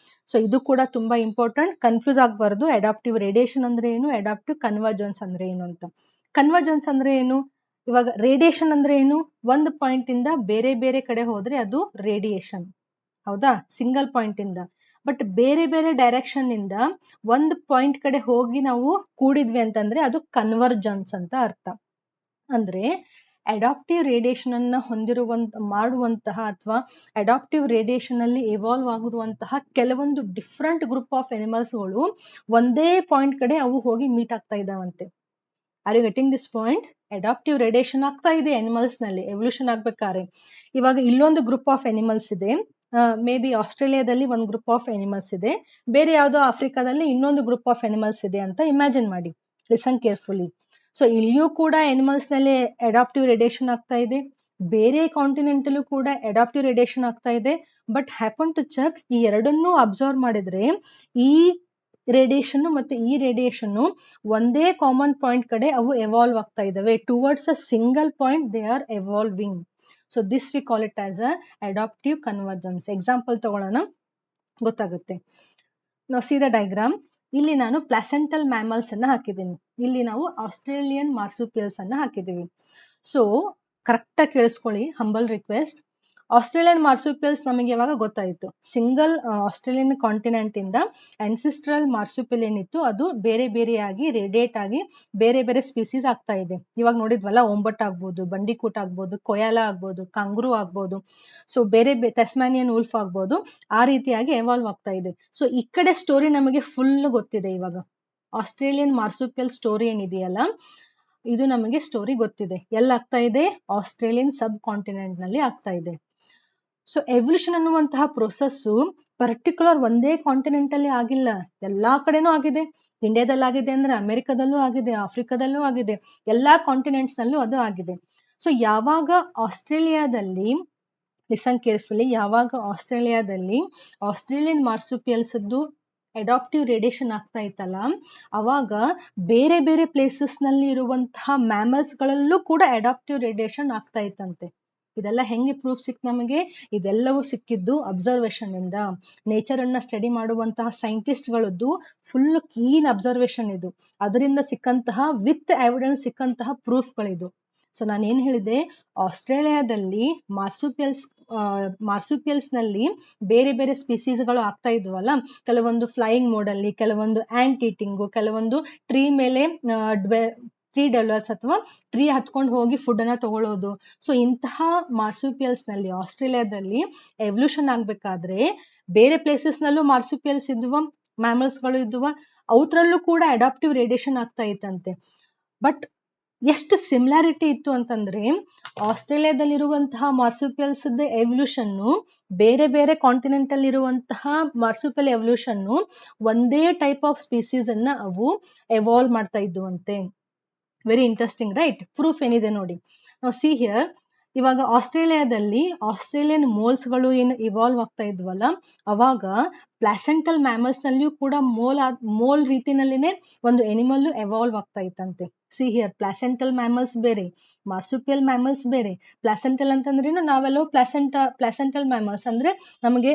ಸೊ ಇದು ಕೂಡ ತುಂಬಾ ಇಂಪಾರ್ಟೆಂಟ್, ಕನ್ಫ್ಯೂಸ್ ಆಗಬಾರ್ದು. ಅಡಾಪ್ಟಿವ್ ರೇಡಿಯೇಷನ್ ಅಂದ್ರೆ ಏನು, ಅಡಾಪ್ಟಿವ್ ಕನ್ವರ್ಜೆನ್ಸ್ ಅಂದ್ರೆ ಏನು ಅಂತ. ಕನ್ವರ್ಜೆನ್ಸ್ ಅಂದ್ರೆ ಏನು, ಇವಾಗ ರೇಡಿಯೇಷನ್ ಅಂದ್ರೆ ಏನು, ಒಂದು ಪಾಯಿಂಟ್ ಇಂದ ಬೇರೆ ಬೇರೆ ಕಡೆ ಹೋದ್ರೆ ಅದು ರೇಡಿಯೇಷನ್, ಹೌದಾ, ಸಿಂಗಲ್ ಪಾಯಿಂಟ್ ಇಂದ. ಬಟ್ ಬೇರೆ ಬೇರೆ ಡೈರೆಕ್ಷನ್ ಇಂದ ಒಂದು ಪಾಯಿಂಟ್ ಕಡೆ ಹೋಗಿ ನಾವು ಕೂಡಿದ್ವಿ ಅಂತಂದ್ರೆ ಅದು ಕನ್ವರ್ಜೆನ್ಸ್ ಅಂತ ಅರ್ಥ. ಅಂದ್ರೆ ಅಡಾಪ್ಟಿವ್ ರೇಡಿಯೇಷನ್ ಅನ್ನ ಮಾಡುವಂತಹ ಅಥವಾ ಅಡಾಪ್ಟಿವ್ ರೇಡಿಯೇಷನ್ ಅಲ್ಲಿ ಎವಾಲ್ವ್ ಆಗಿರುವಂತಹ ಕೆಲವೊಂದು ಡಿಫ್ರೆಂಟ್ ಗ್ರೂಪ್ ಆಫ್ ಅನಿಮಲ್ಸ್ ಗಳು ಒಂದೇ ಪಾಯಿಂಟ್ ಕಡೆ ಅವು ಹೋಗಿ ಮೀಟ್ ಆಗ್ತಾ ಇದಾವಂತೆ. Are you getting this point? Adaptive radiation ಆಗ್ತಾ ಇದೆ ಅನಿಮಲ್ಸ್ ನಲ್ಲಿ ಎವಲ್ಯೂಷನ್ ಆಗ್ಬೇಕಾದ್ರೆ. ಇವಾಗ ಇಲ್ಲೊಂದು ಗ್ರೂಪ್ ಆಫ್ ಅನಿಮಲ್ಸ್ ಇದೆ, ಮೇ ಬಿ ಆಸ್ಟ್ರೇಲಿಯಾದಲ್ಲಿ ಒಂದು ಗ್ರೂಪ್ ಆಫ್ ಅನಿಮಲ್ಸ್ ಇದೆ, ಬೇರೆ ಯಾವುದೋ ಆಫ್ರಿಕಾದಲ್ಲಿ ಇನ್ನೊಂದು ಗ್ರೂಪ್ ಆಫ್ ಅನಿಮಲ್ಸ್ ಇದೆ ಅಂತ ಇಮ್ಯಾಜಿನ್ ಮಾಡಿ. Listen carefully. ಸೊ ಇಲ್ಲಿಯೂ ಕೂಡ ಅನಿಮಲ್ಸ್ ನಲ್ಲಿ ಅಡಾಪ್ಟಿವ್ ರೇಡಿಯೇಷನ್ ಆಗ್ತಾ ಇದೆ, ಬೇರೆ ಕಾಂಟಿನೆಂಟ್ ಅಲ್ಲೂ ಕೂಡ ಅಡಾಪ್ಟಿವ್ ರೇಡಿಯೇಷನ್ ಆಗ್ತಾ ಇದೆ. ಬಟ್ ಹ್ಯಾಪನ್ ಟು ಚೆಕ್, ಈ ಎರಡನ್ನೂ ಅಬ್ಸರ್ವ್ ಮಾಡಿದ್ರೆ ಈ ರೇಡಿಯೇಷನ್ ಮತ್ತೆ ಈ ರೇಡಿಯೇಷನ್ ಒಂದೇ ಕಾಮನ್ ಪಾಯಿಂಟ್ ಕಡೆ ಅವು ಎವಾಲ್ವ್ ಆಗ್ತಾ ಇದಾವೆ. Towards a single point they are evolving. So this we call it as a adaptive convergence. Example ತಗೊಳ್ಳೋಣ, ಗೊತ್ತಾಗುತ್ತೆ. ನಾವು ಸಿ ದ ಡಯಾಗ್ರಾಮ್. ಇಲ್ಲಿ ನಾನು ಪ್ಲಾಸೆಂಟಲ್ ಮ್ಯಾಮಲ್ಸ್ ಅನ್ನ ಹಾಕಿದ್ದೀನಿ, ಇಲ್ಲಿ ನಾವು ಆಸ್ಟ್ರೇಲಿಯನ್ ಮಾರ್ಸುಪಿಯಲ್ಸ್ ಅನ್ನ ಹಾಕಿದ್ದೀವಿ. ಸೊ ಕರೆಕ್ಟ್ ಆಗಿ ಕೇಳಿಸ್ಕೊಳ್ಳಿ, ಹಂಬಲ್ ರಿಕ್ವೆಸ್ಟ್. ಆಸ್ಟ್ರೇಲಿಯನ್ ಮಾರ್ಸುಪಿಯಲ್ಸ್ ನಮಗೆ ಯಾವಾಗ ಗೊತ್ತಾಯಿತು, ಸಿಂಗಲ್ ಆಸ್ಟ್ರೇಲಿಯನ್ ಕಾಂಟಿನೆಂಟ್ ಇಂದ ಆನ್ಸಿಸ್ಟ್ರಲ್ ಮಾರ್ಸುಪಿಯಲ್ ಏನಿತ್ತು ಅದು ಬೇರೆ ಬೇರೆಯಾಗಿ ರೇಡಿಯೇಟ್ ಆಗಿ ಬೇರೆ ಬೇರೆ ಸ್ಪೀಸೀಸ್ ಆಗ್ತಾ ಇದೆ. ಇವಾಗ ನೋಡಿದ್ವಲ್ಲ, ಒಂಬಟ್ ಆಗ್ಬೋದು, ಬಂಡಿಕೂಟ್ ಆಗ್ಬೋದು, ಕೊಯಾಲ ಆಗ್ಬೋದು, ಕಾಂಗ್ರೂ ಆಗ್ಬೋದು, ಸೊ ಬೇರೆ ಟೆಸ್ಮಾನಿಯನ್ ಉಲ್ಫ್ ಆಗ್ಬೋದು, ಆ ರೀತಿಯಾಗಿ ಎವಾಲ್ವ್ ಆಗ್ತಾ ಇದೆ. ಸೊ ಈ ಕಡೆ ಸ್ಟೋರಿ ನಮಗೆ ಫುಲ್ ಗೊತ್ತಿದೆ. ಇವಾಗ ಆಸ್ಟ್ರೇಲಿಯನ್ ಮಾರ್ಸುಪಿಯಲ್ ಸ್ಟೋರಿ ಏನಿದೆಯಲ್ಲ, ಇದು ನಮಗೆ ಸ್ಟೋರಿ ಗೊತ್ತಿದೆ. ಎಲ್ಲಿ ಆಗ್ತಾ ಇದೆ, ಆಸ್ಟ್ರೇಲಿಯನ್ ಸಬ್ ಕಾಂಟಿನೆಂಟ್ ನಲ್ಲಿ ಆಗ್ತಾ ಇದೆ. ಸೊ ಎವಲ್ಯೂಷನ್ ಅನ್ನುವಂತಹ ಪ್ರೊಸೆಸ್ಸು ಪರ್ಟಿಕ್ಯುಲರ್ ಒಂದೇ ಕಾಂಟಿನೆಂಟ್ ಅಲ್ಲಿ ಆಗಿಲ್ಲ, ಎಲ್ಲಾ ಕಡೆನೂ ಆಗಿದೆ. ಇಂಡಿಯಾದಲ್ಲಿ ಆಗಿದೆ ಅಂದ್ರೆ ಅಮೆರಿಕದಲ್ಲೂ ಆಗಿದೆ, ಆಫ್ರಿಕಾದಲ್ಲೂ ಆಗಿದೆ, ಎಲ್ಲಾ ಕಾಂಟಿನೆಂಟ್ಸ್ ನಲ್ಲೂ ಅದು ಆಗಿದೆ. ಸೊ ಯಾವಾಗ ಆಸ್ಟ್ರೇಲಿಯಾದಲ್ಲಿ, ಲಿಸನ್ ಕೇರ್ಫುಲಿ, ಯಾವಾಗ ಆಸ್ಟ್ರೇಲಿಯಾದಲ್ಲಿ ಆಸ್ಟ್ರೇಲಿಯನ್ ಮಾರ್ಸುಪಿಯಲ್ಸ್ ಅಡಾಪ್ಟಿವ್ ರೇಡಿಯೇಷನ್ ಆಗ್ತಾ ಇತ್ತಲ್ಲ, ಅವಾಗ ಬೇರೆ ಬೇರೆ ಪ್ಲೇಸಸ್ ನಲ್ಲಿ ಇರುವಂತಹ ಮ್ಯಾಮಲ್ಸ್ ಗಳಲ್ಲೂ ಕೂಡ ಅಡಾಪ್ಟಿವ್ ರೇಡಿಯೇಷನ್ ಆಗ್ತಾ ಇತ್ತಂತೆ. ಇದೆಲ್ಲ ಹೆಂಗೆ ಪ್ರೂಫ್ ಸಿಕ್ತು ನಮಗೆ? ಇದೆಲ್ಲವೂ ಸಿಕ್ಕಿದ್ದು ಅಬ್ಸರ್ವೇಷನ್ ಇಂದ. ನೇಚರ್ ಅನ್ನ ಸ್ಟಡಿ ಮಾಡುವಂತಹ ಸೈಂಟಿಸ್ಟ್ ಗಳದ್ದು ಫುಲ್ ಕೀನ್ ಅಬ್ಸರ್ವೇಷನ್ ಇದು. ಅದರಿಂದ ಸಿಕ್ಕಂತಹ ವಿತ್ ಎವಿಡೆನ್ಸ್ ಸಿಕ್ಕಂತಹ ಪ್ರೂಫ್ಗಳಿದು. ಸೊ ನಾನು ಏನ್ ಹೇಳಿದೆ, ಆಸ್ಟ್ರೇಲಿಯಾದಲ್ಲಿ ಮಾರ್ಸುಪಿಯಲ್ಸ್ ನಲ್ಲಿ ಬೇರೆ ಬೇರೆ ಸ್ಪೀಸೀಸ್ಗಳು ಆಗ್ತಾ ಇದ್ವಲ್ಲ, ಕೆಲವೊಂದು ಫ್ಲೈಯಿಂಗ್ ಮೋಡ್ ಅಲ್ಲಿ, ಕೆಲವೊಂದು ಆಂಟ್ ಈಟಿಂಗು, ಕೆಲವೊಂದು ಟ್ರೀ ಮೇಲೆ ಟ್ರೀ ಡೆವಲರ್ಸ್ ಅಥವಾ ಟ್ರೀ ಹತ್ಕೊಂಡು ಹೋಗಿ ಫುಡ್ ಅನ್ನ ತಗೊಳ್ಳೋದು. ಸೊ ಇಂತಹ ಮಾರ್ಸುಪಿಯಲ್ಸ್ ನಲ್ಲಿ ಆಸ್ಟ್ರೇಲಿಯಾದಲ್ಲಿ ಎವಲ್ಯೂಷನ್ ಆಗ್ಬೇಕಾದ್ರೆ ಬೇರೆ ಪ್ಲೇಸಸ್ ನಲ್ಲೂ ಮಾರ್ಸುಪಿಯಲ್ಸ್ ಇದ್ವ, ಮ್ಯಾಮಲ್ಸ್ ಗಳು ಇದ್ವ, ಅವತ್ರಲ್ಲೂ ಕೂಡ ಅಡಾಪ್ಟಿವ್ ರೇಡಿಯೇಷನ್ ಆಗ್ತಾ ಇತ್ತಂತೆ. ಬಟ್ ಎಷ್ಟು ಸಿಮಿಲಾರಿಟಿ ಇತ್ತು ಅಂತಂದ್ರೆ, ಆಸ್ಟ್ರೇಲಿಯಾದಲ್ಲಿರುವಂತಹ ಮಾರ್ಸುಪಿಯಲ್ಸ್ ಎವಲ್ಯೂಷನ್ ಬೇರೆ ಬೇರೆ ಕಾಂಟಿನೆಂಟ್ ಅಲ್ಲಿ ಇರುವಂತಹ ಮಾರ್ಸುಪಿಯಲ್ ಎವಲ್ಯೂಷನ್ ಒಂದೇ ಟೈಪ್ ಆಫ್ ಸ್ಪೀಸೀಸ್ ಅನ್ನ ಅವು ಎವಾಲ್ವ್ ಮಾಡ್ತಾ ಇದ್ವಂತೆ. Very interesting, right? ಪ್ರೂಫ್ ಏನಿದೆ ನೋಡಿ. ನಾವು ಸಿ ಹಿಯರ್, ಇವಾಗ ಆಸ್ಟ್ರೇಲಿಯಾದಲ್ಲಿ ಆಸ್ಟ್ರೇಲಿಯನ್ ಮೋಲ್ಸ್ಗಳು ಏನು ಇವಾಲ್ವ್ ಆಗ್ತಾ ಇದ್ವಲ್ಲ, ಅವಾಗ ಪ್ಲಾಸೆಂಟಲ್ ಮ್ಯಾಮಲ್ಸ್ ನಲ್ಲಿಯೂ ಕೂಡ ಮೋಲ್ ರೀತಿನಲ್ಲಿನೇ ಒಂದು ಎನಿಮಲ್ ಎವಾಲ್ವ್ ಆಗ್ತಾ ಇತ್ತಂತೆ. ಸಿ ಹಿಯರ್, ಪ್ಲಾಸೆಂಟಲ್ ಮ್ಯಾಮಲ್ಸ್ ಬೇರೆ, ಮಾರ್ಸುಪಿಯಲ್ ಮ್ಯಾಮಲ್ಸ್ ಬೇರೆ. ಪ್ಲಾಸೆಂಟಲ್ ಅಂತಂದ್ರೇನು, ನಾವೆಲ್ಲವೂ ಪ್ಲಾಸೆಂಟಲ್ ಮ್ಯಾಮಲ್ಸ್ ಅಂದ್ರೆ ನಮಗೆ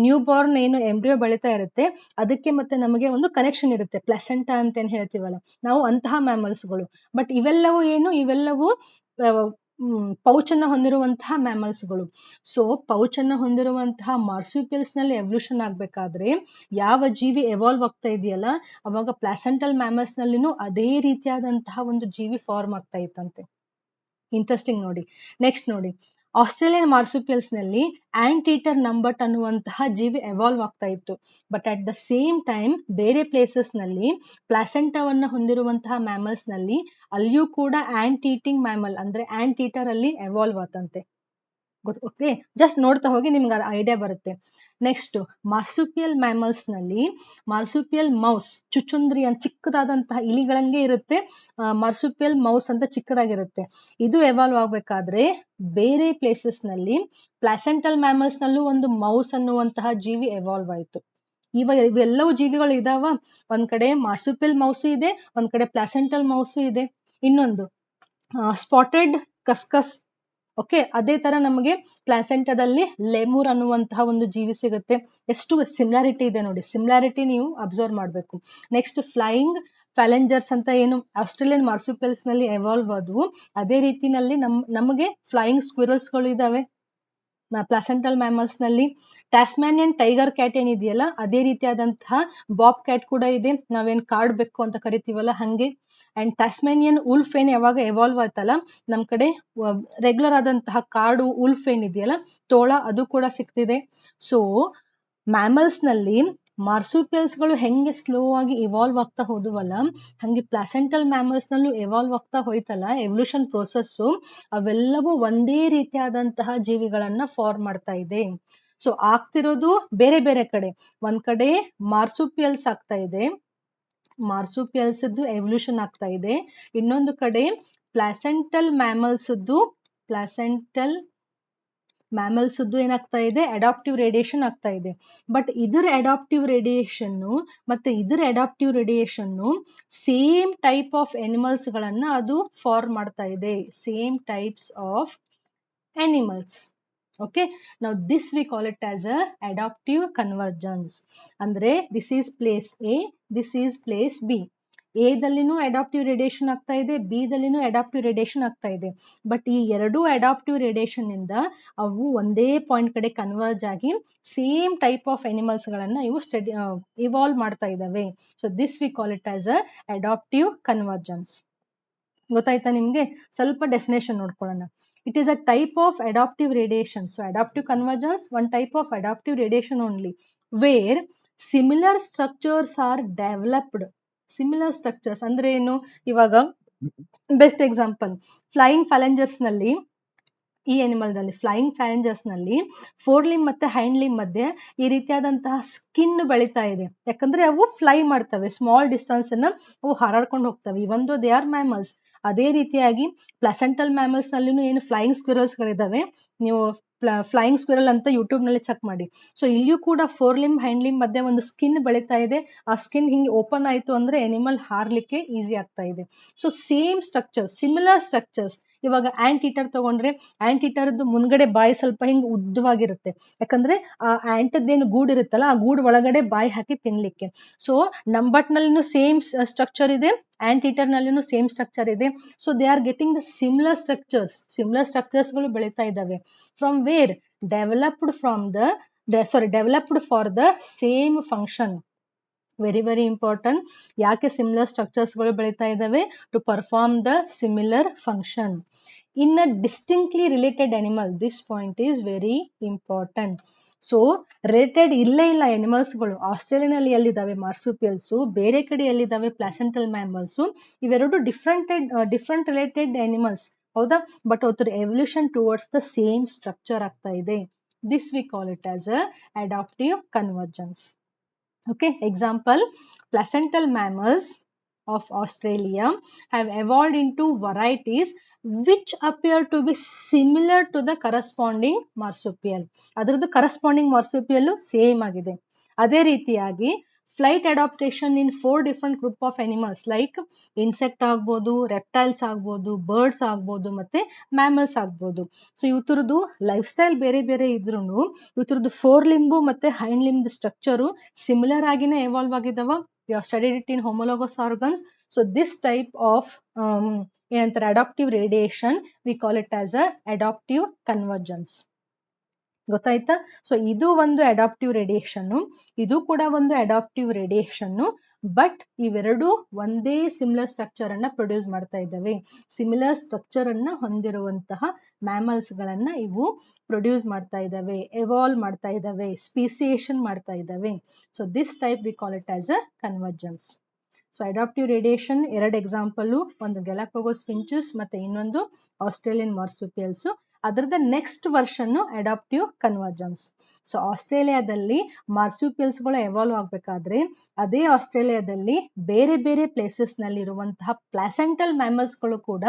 ನ್ಯೂ ಬಾರ್ನ್ ಏನು ಎಂಬ್ರಿಯೋ ಬೆಳೀತಾ ಇರುತ್ತೆ, ಅದಕ್ಕೆ ಮತ್ತೆ ನಮಗೆ ಒಂದು ಕನೆಕ್ಷನ್ ಇರುತ್ತೆ, ಪ್ಲಾಸೆಂಟಾ ಅಂತ ಏನ್ ಹೇಳ್ತೀವಲ್ಲ ನಾವು, ಅಂತಹ ಮ್ಯಾಮಲ್ಸ್ಗಳು. ಬಟ್ ಇವೆಲ್ಲವೂ ಏನು, ಇವೆಲ್ಲವೂ ಪೌಚ್ ಅನ್ನ ಹೊಂದಿರುವಂತಹ ಮ್ಯಾಮಲ್ಸ್ಗಳು. ಸೊ ಪೌಚ್ ಅನ್ನ ಹೊಂದಿರುವಂತಹ ಮಾರ್ಸುಪಿಯಲ್ಸ್ ನಲ್ಲಿ ಎವಲ್ಯೂಷನ್ ಆಗ್ಬೇಕಾದ್ರೆ ಯಾವ ಜೀವಿ ಎವಾಲ್ವ್ ಆಗ್ತಾ ಇದೆಯಲ್ಲ, ಅವಾಗ ಪ್ಲಾಸೆಂಟಲ್ ಮ್ಯಾಮಲ್ಸ್ ನಲ್ಲಿನೂ ಅದೇ ರೀತಿಯಾದಂತಹ ಒಂದು ಜೀವಿ ಫಾರ್ಮ್ ಆಗ್ತಾ ಇತ್ತಂತೆ. ಇಂಟ್ರೆಸ್ಟಿಂಗ್ ನೋಡಿ. ನೆಕ್ಸ್ಟ್ ನೋಡಿ, ಆಸ್ಟ್ರೇಲಿಯನ್ ಮಾರ್ಸುಪಿಯಲ್ಸ್ ನಲ್ಲಿ ಆಂಟೀಟರ್ ನಂಬಟ್ ಅನ್ನುವಂತಹ ಜೀವಿ ಎವಾಲ್ವ್ ಆಗ್ತಾ ಇತ್ತು. But at the same time ಬೇರೆ ಪ್ಲೇಸಸ್ ನಲ್ಲಿ ಪ್ಲಾಸೆಂಟಾವನ್ನ ಹೊಂದಿರುವಂತಹ ಮ್ಯಾಮಲ್ಸ್ ನಲ್ಲಿ ಅಲ್ಲಿಯೂ ಕೂಡ ಆಂಟ್ ಈಟಿಂಗ್ ಮ್ಯಾಮಲ್ ಅಂದ್ರೆ ಆಂಟ್ ಈಟರ್ ಅಲ್ಲಿ ಎವಾಲ್ವ್ ಆತಂತೆ. ಓಕೆ, ಜಸ್ಟ್ ನೋಡ್ತಾ ಹೋಗಿ ನಿಮ್ಗೆ ಐಡಿಯಾ ಬರುತ್ತೆ. ನೆಕ್ಸ್ಟ್, ಮಾರ್ಸುಪಿಯಲ್ ಮ್ಯಾಮಲ್ಸ್ ನಲ್ಲಿ ಮಾರ್ಸುಪಿಯಲ್ ಮೌಸ್, ಚುಚುಂದ್ರಿ ಅಂತ ಚಿಕ್ಕದಾದಂತಹ ಇಲಿಗಳಂಗೆ ಇರುತ್ತೆ, ಮಾರ್ಸುಪಿಯಲ್ ಮೌಸ್ ಅಂತ ಚಿಕ್ಕದಾಗಿರುತ್ತೆ. ಇದು ಎವಾಲ್ವ್ ಆಗ್ಬೇಕಾದ್ರೆ ಬೇರೆ ಪ್ಲೇಸಸ್ ನಲ್ಲಿ ಪ್ಲಾಸೆಂಟಲ್ ಮ್ಯಾಮಲ್ಸ್ ನಲ್ಲೂ ಒಂದು ಮೌಸ್ ಅನ್ನುವಂತಹ ಜೀವಿ ಎವಾಲ್ವ್ ಆಯ್ತು. ಇವೆಲ್ಲವೂ ಜೀವಿಗಳು ಇದಾವ. ಒಂದ್ ಕಡೆ ಮಾರ್ಸುಪಿಯಲ್ ಮೌಸ್ ಇದೆ, ಒಂದ್ ಕಡೆ ಪ್ಲಾಸೆಂಟಲ್ ಮೌಸ್ ಇದೆ, ಇನ್ನೊಂದು ಸ್ಪಾಟೆಡ್ ಕಸ್ಕಸ್. ಓಕೆ, ಅದೇ ತರ ನಮಗೆ ಪ್ಲಾಸೆಂಟಾದಲ್ಲಿ ಲೆಮೂರ್ ಅನ್ನುವಂತಹ ಒಂದು ಜೀವಿ ಸಿಗುತ್ತೆ. ಎಷ್ಟು ಸಿಮಿಲಾರಿಟಿ ಇದೆ ನೋಡಿ, ಸಿಮಿಲಾರಿಟಿ ನೀವು ಅಬ್ಸರ್ವ್ ಮಾಡಬೇಕು. ನೆಕ್ಸ್ಟ್, ಫ್ಲೈಯಿಂಗ್ ಫ್ಯಾಲೆಂಜರ್ಸ್ ಅಂತ ಏನು ಆಸ್ಟ್ರೇಲಿಯನ್ ಮಾರ್ಸುಪಿಯಲ್ಸ್ ನಲ್ಲಿ ಎವಾಲ್ವ್ ಆದವು, ಅದೇ ರೀತಿನಲ್ಲಿ ನಮಗೆ ಫ್ಲೈಯಿಂಗ್ ಸ್ಕ್ವಿರಲ್ಸ್ ಗಳು ಇದಾವೆ ಪ್ಲಾಸೆಂಟಲ್ ಮ್ಯಾಮಲ್ಸ್ ನಲ್ಲಿ. ಟ್ಯಾಸ್ಮ್ಯಾನಿಯನ್ ಟೈಗರ್ ಕ್ಯಾಟ್ ಏನಿದೆಯಲ್ಲ, ಅದೇ ರೀತಿಯಾದಂತಹ ಬಾಬ್ ಕ್ಯಾಟ್ ಕೂಡ ಇದೆ, ನಾವೇನ್ ಕಾಡ್ ಬೆಕ್ಕು ಅಂತ ಕರಿತೀವಲ್ಲ ಹಂಗೆ. ಅಂಡ್ ಟ್ಯಾಸ್ಮ್ಯಾನಿಯನ್ ಉಲ್ಫ್ ಏನ್ ಯಾವಾಗ ಎವಾಲ್ವ್ ಆಯ್ತಲ್ಲ, ನಮ್ ಕಡೆ ರೆಗ್ಯುಲರ್ ಆದಂತಹ ಕಾಡು ಉಲ್ಫ್ ಏನಿದೆಯಲ್ಲ ತೋಳ, ಅದು ಕೂಡ ಸಿಕ್ತಿದೆ. ಸೊ ಮ್ಯಾಮಲ್ಸ್ ನಲ್ಲಿ ಮಾರ್ಸುಪಿಯಲ್ಸ್ ಗಳು ಹೆಂಗೆ ಸ್ಲೋ ಆಗಿ ಇವಾಲ್ವ್ ಆಗ್ತಾ ಹೋದವಲ್ಲ, ಹಂಗೆ ಪ್ಲಾಸೆಂಟಲ್ ಮ್ಯಾಮಲ್ಸ್ ನಲ್ಲೂ ಎವಾಲ್ವ್ ಆಗ್ತಾ ಹೋಯ್ತಲ್ಲ ಎವಲ್ಯೂಷನ್ ಪ್ರೋಸೆಸ್, ಅವೆಲ್ಲವೂ ಒಂದೇ ರೀತಿಯಾದಂತಹ ಜೀವಿಗಳನ್ನ ಫಾರ್ಮ್ ಮಾಡ್ತಾ ಇದೆ. ಸೊ ಆಗ್ತಿರೋದು ಬೇರೆ ಬೇರೆ ಕಡೆ. ಒಂದ್ ಕಡೆ ಮಾರ್ಸುಪಿಯಲ್ಸ್ ಆಗ್ತಾ ಇದೆ, ಮಾರ್ಸುಪಿಯಲ್ಸ್ ಎವಲ್ಯೂಷನ್ ಆಗ್ತಾ ಇದೆ. ಇನ್ನೊಂದು ಕಡೆ ಪ್ಲಾಸೆಂಟಲ್ ಮ್ಯಾಮಲ್ಸ್ ಏನಾಗ್ತಾ ಇದೆ, ಅಡಾಪ್ಟಿವ್ ರೇಡಿಯೇಷನ್ ಆಗ್ತಾ ಇದೆ. ಬಟ್ ಇದರ ಅಡಾಪ್ಟಿವ್ ರೇಡಿಯೇಷನ್ ಮತ್ತೆ ಇದರ adaptive radiation same type of animals ಗಳನ್ನ ಅದು ಫಾರ್ಮ್ ಮಾಡ್ತಾ ಇದೆ, same types of animals. Okay, now this we call it as a adaptive convergence. ಅಂದ್ರೆ this is place A, this is place B. A ದಲ್ಲಿನೂ adaptive radiation ಆಗ್ತಾ ಇದೆ, B ದಲ್ಲಿನೂ adaptive radiation ಆಗ್ತಾ ಇದೆ. ಬಟ್ ಈ ಎರಡೂ ಅಡಾಪ್ಟಿವ್ ರೇಡಿಯೇಷನ್ ಇಂದ ಅವು ಒಂದೇ ಪಾಯಿಂಟ್ ಕಡೆ ಕನ್ವರ್ಜ್ ಆಗಿ ಸೇಮ್ ಟೈಪ್ ಆಫ್ ಎನಿಮಲ್ಸ್ ಗಳನ್ನ ಇವು ಇವಾಲ್ವ್ ಮಾಡ್ತಾ ಇದಾವೆ. So this we call it as a adaptive convergence. ಗೊತ್ತಾಯ್ತಾ ನಿಮ್ಗೆ? ಸ್ವಲ್ಪ ಡೆಫಿನೇಷನ್ ನೋಡ್ಕೊಳ್ಳೋಣ. It is a type of adaptive radiation. So adaptive convergence, one type of adaptive radiation only, where similar structures are developed. Similar structures ಅಂದ್ರೆ ಏನು? ಇವಾಗ best example, flying ಫ್ಯಾಲೆಂಜರ್ಸ್ ನಲ್ಲಿ ಈ animal ನಲ್ಲಿ ಫ್ಲೈಯಿಂಗ್ ಫ್ಯಾರಿಂಜರ್ಸ್ ನಲ್ಲಿ ಫೋರ್ ಲಿಂಬ್ ಮತ್ತೆ hind limb ಮಧ್ಯೆ ಈ ರೀತಿಯಾದಂತಹ ಸ್ಕಿನ್ ಬೆಳೀತಾ ಇದೆ. ಯಾಕಂದ್ರೆ ಅವು ಫ್ಲೈ ಮಾಡ್ತವೆ, ಸ್ಮಾಲ್ ಡಿಸ್ಟೆನ್ಸ್ ಅನ್ನ ಅವು ಹಾರಾಡ್ಕೊಂಡು ಹೋಗ್ತವೆ, ಒಂದು ದೇ ಆರ್ ಮ್ಯಾಮಲ್ಸ್. ಅದೇ ರೀತಿಯಾಗಿ ಪ್ಲಾಸೆಂಟಲ್ ಮ್ಯಾಮಲ್ಸ್ ನಲ್ಲಿನೂ ಏನು ಫ್ಲೈಯಿಂಗ್ ಸ್ಕ್ವಿರಲ್ಸ್ ಗಳಿದಾವೆ, ನೀವು ಫ್ಲೈಯಿಂಗ್ ಸ್ಕ್ವಿರಲ್ ಅಂತ ಯೂಟ್ಯೂಬ್ ನಲ್ಲಿ ಚೆಕ್ ಮಾಡಿ. ಸೊ ಇಲ್ಲಿಯೂ ಕೂಡ ಫೋರ್ ಲಿಂಬ್ ಹೈಂಡ್ ಲಿಂಬ್ ಮಧ್ಯೆ ಒಂದು ಸ್ಕಿನ್ ಬೆಳೀತಾ ಇದೆ. ಆ ಸ್ಕಿನ್ ಹಿಂಗೆ ಓಪನ್ ಆಯ್ತು ಅಂದ್ರೆ ಎನಿಮಲ್ ಹಾರ್ಲಿಕ್ಕೆ ಈಸಿ ಆಗ್ತಾ ಇದೆ. So same structures, similar structures. ಇವಾಗ ಆಂಟ್ ಈಟರ್ ತಗೊಂಡ್ರೆ ಆಂಟ್ ಈಟರ್ದು ಮುಂದ್ಗಡೆ ಬಾಯಿ ಸ್ವಲ್ಪ ಹಿಂಗ್ ಉದ್ದವಾಗಿರುತ್ತೆ, ಯಾಕಂದ್ರೆ ಆ ಆಂಟದ್ದೇನು ಗೂಡು ಇರುತ್ತಲ್ಲ ಆ ಗೂಡು ಒಳಗಡೆ ಬಾಯಿ ಹಾಕಿ ತಿನ್ಲಿಕ್ಕೆ. ಸೊ ನಂಬಟ್ ನಲ್ಲಿನೂ ಸೇಮ್ ಸ್ಟ್ರಕ್ಚರ್ ಇದೆ, ಆಂಟ್ ಈಟರ್ ನಲ್ಲಿನೂ ಸೇಮ್ ಸ್ಟ್ರಕ್ಚರ್ ಇದೆ. So they are getting the similar structures ಗಳು ಬೆಳೀತಾ ಇದ್ದಾವೆ. From where? Developed from developed for the same function. Very very important. ಯಾಕೆ ಸಿಮಿಲರ್ ಸ್ಟ್ರಕ್ಚರ್ಸ್ ಗಳು ಬೆಳೀತಾ ಇದ್ದಾವೆ? To perform the similar function in a distinctly related animal. This point is very important. So related ಇಲ್ಲೇ ಇಲ್ಲ ಎನಿಮಲ್ಸ್ಗಳು. ಆಸ್ಟ್ರೇಲಿಯಾನಲ್ಲಿ ಎಲ್ಲಿದ್ದಾವೆ ಮಾರ್ಸುಪಿಯಲ್ಸು, ಬೇರೆ ಕಡೆ ಎಲ್ಲಿದ್ದಾವೆ placental mammals. ಇವೆರಡು different related animals, ಹೌದಾ? ಬಟ್ ಅವತ್ರ evolution towards the same structure ಆಗ್ತಾ ಇದೆ. This we call it as a adaptive convergence. Okay, example, placental mammals of Australia have evolved into varieties which appear to be similar to the corresponding marsupial. ಅದರದ್ದು corresponding ಮಾರ್ಸುಪಿಯಲ್ same ಆಗಿದೆ. ಅದೇ ರೀತಿಯಾಗಿ flight adaptation in 4 different group of animals like insect ಆಗ್ಬೋದು, reptiles ಆಗ್ಬೋದು, birds ಆಗ್ಬೋದು, ಮತ್ತೆ mammals ಆಗ್ಬೋದು. So ಇವತ್ರದ್ದು life style ಬೇರೆ ಬೇರೆ ಇದ್ರೂ ಇವತ್ರದ್ದು ಫೋರ್ ಲಿಂಬು ಮತ್ತೆ ಹೈಂಡ್ ಲಿಂಬ್ ಸ್ಟ್ರಕ್ಚರು ಸಿಮಿಲರ್ ಆಗಿನೇ ಎವಾಲ್ವ್ ಆಗಿದಾವ. We are studied it in homologous organs. So this type of ಏನಂತಾರೆ adaptive radiation, we call it as a adaptive convergence. ಗೊತ್ತಾಯ್ತಾ? So ಇದು ಒಂದು ಅಡಾಪ್ಟಿವ್ ರೇಡಿಯೇಷನ್, ಇದು ಕೂಡ ಒಂದು ಅಡಾಪ್ಟಿವ್ ರೇಡಿಯೇಷನ್. ಬಟ್ ಇವೆರಡು ಒಂದೇ ಸಿಮಿಲರ್ ಸ್ಟ್ರಕ್ಚರ್ ಅನ್ನ ಪ್ರೊಡ್ಯೂಸ್ ಮಾಡ್ತಾ ಇದ್ದಾವೆ. ಸಿಮಿಲರ್ ಸ್ಟ್ರಕ್ಚರ್ ಅನ್ನ ಹೊಂದಿರುವಂತಹ ಮ್ಯಾಮಲ್ಸ್ ಗಳನ್ನ ಇವು ಪ್ರೊಡ್ಯೂಸ್ ಮಾಡ್ತಾ ಇದ್ದಾವೆ, ಎವಾಲ್ವ್ ಮಾಡ್ತಾ ಇದ್ದಾವೆ, ಸ್ಪೀಸಿಯೇಷನ್ ಮಾಡ್ತಾ ಇದ್ದಾವೆ. So this type we call it as a convergence. So adaptive radiation ಎರಡು ಎಕ್ಸಾಂಪಲ್, ಒಂದು ಗ್ಯಾಲಪಗೋಸ್ ಫಿಂಚಸ್ ಮತ್ತೆ ಇನ್ನೊಂದು ಆಸ್ಟ್ರೇಲಿಯನ್ ಮಾರ್ಸುಪಿಯಲ್ಸ್. ಅದರದ next version adaptive convergence. So ಆಸ್ಟ್ರೇಲಿಯಾದಲ್ಲಿ ಮಾರ್ಸುಪಿಯಲ್ಸ್ ಗಳು ಎವಾಲ್ವ್ ಆಗ್ಬೇಕಾದ್ರೆ ಅದೇ ಆಸ್ಟ್ರೇಲಿಯಾದಲ್ಲಿ ಬೇರೆ ಬೇರೆ ಪ್ಲೇಸಸ್ ನಲ್ಲಿ ಇರುವಂತಹ ಪ್ಲಾಸೆಂಟಲ್ ಮ್ಯಾಮಲ್ಸ್ ಗಳು ಕೂಡ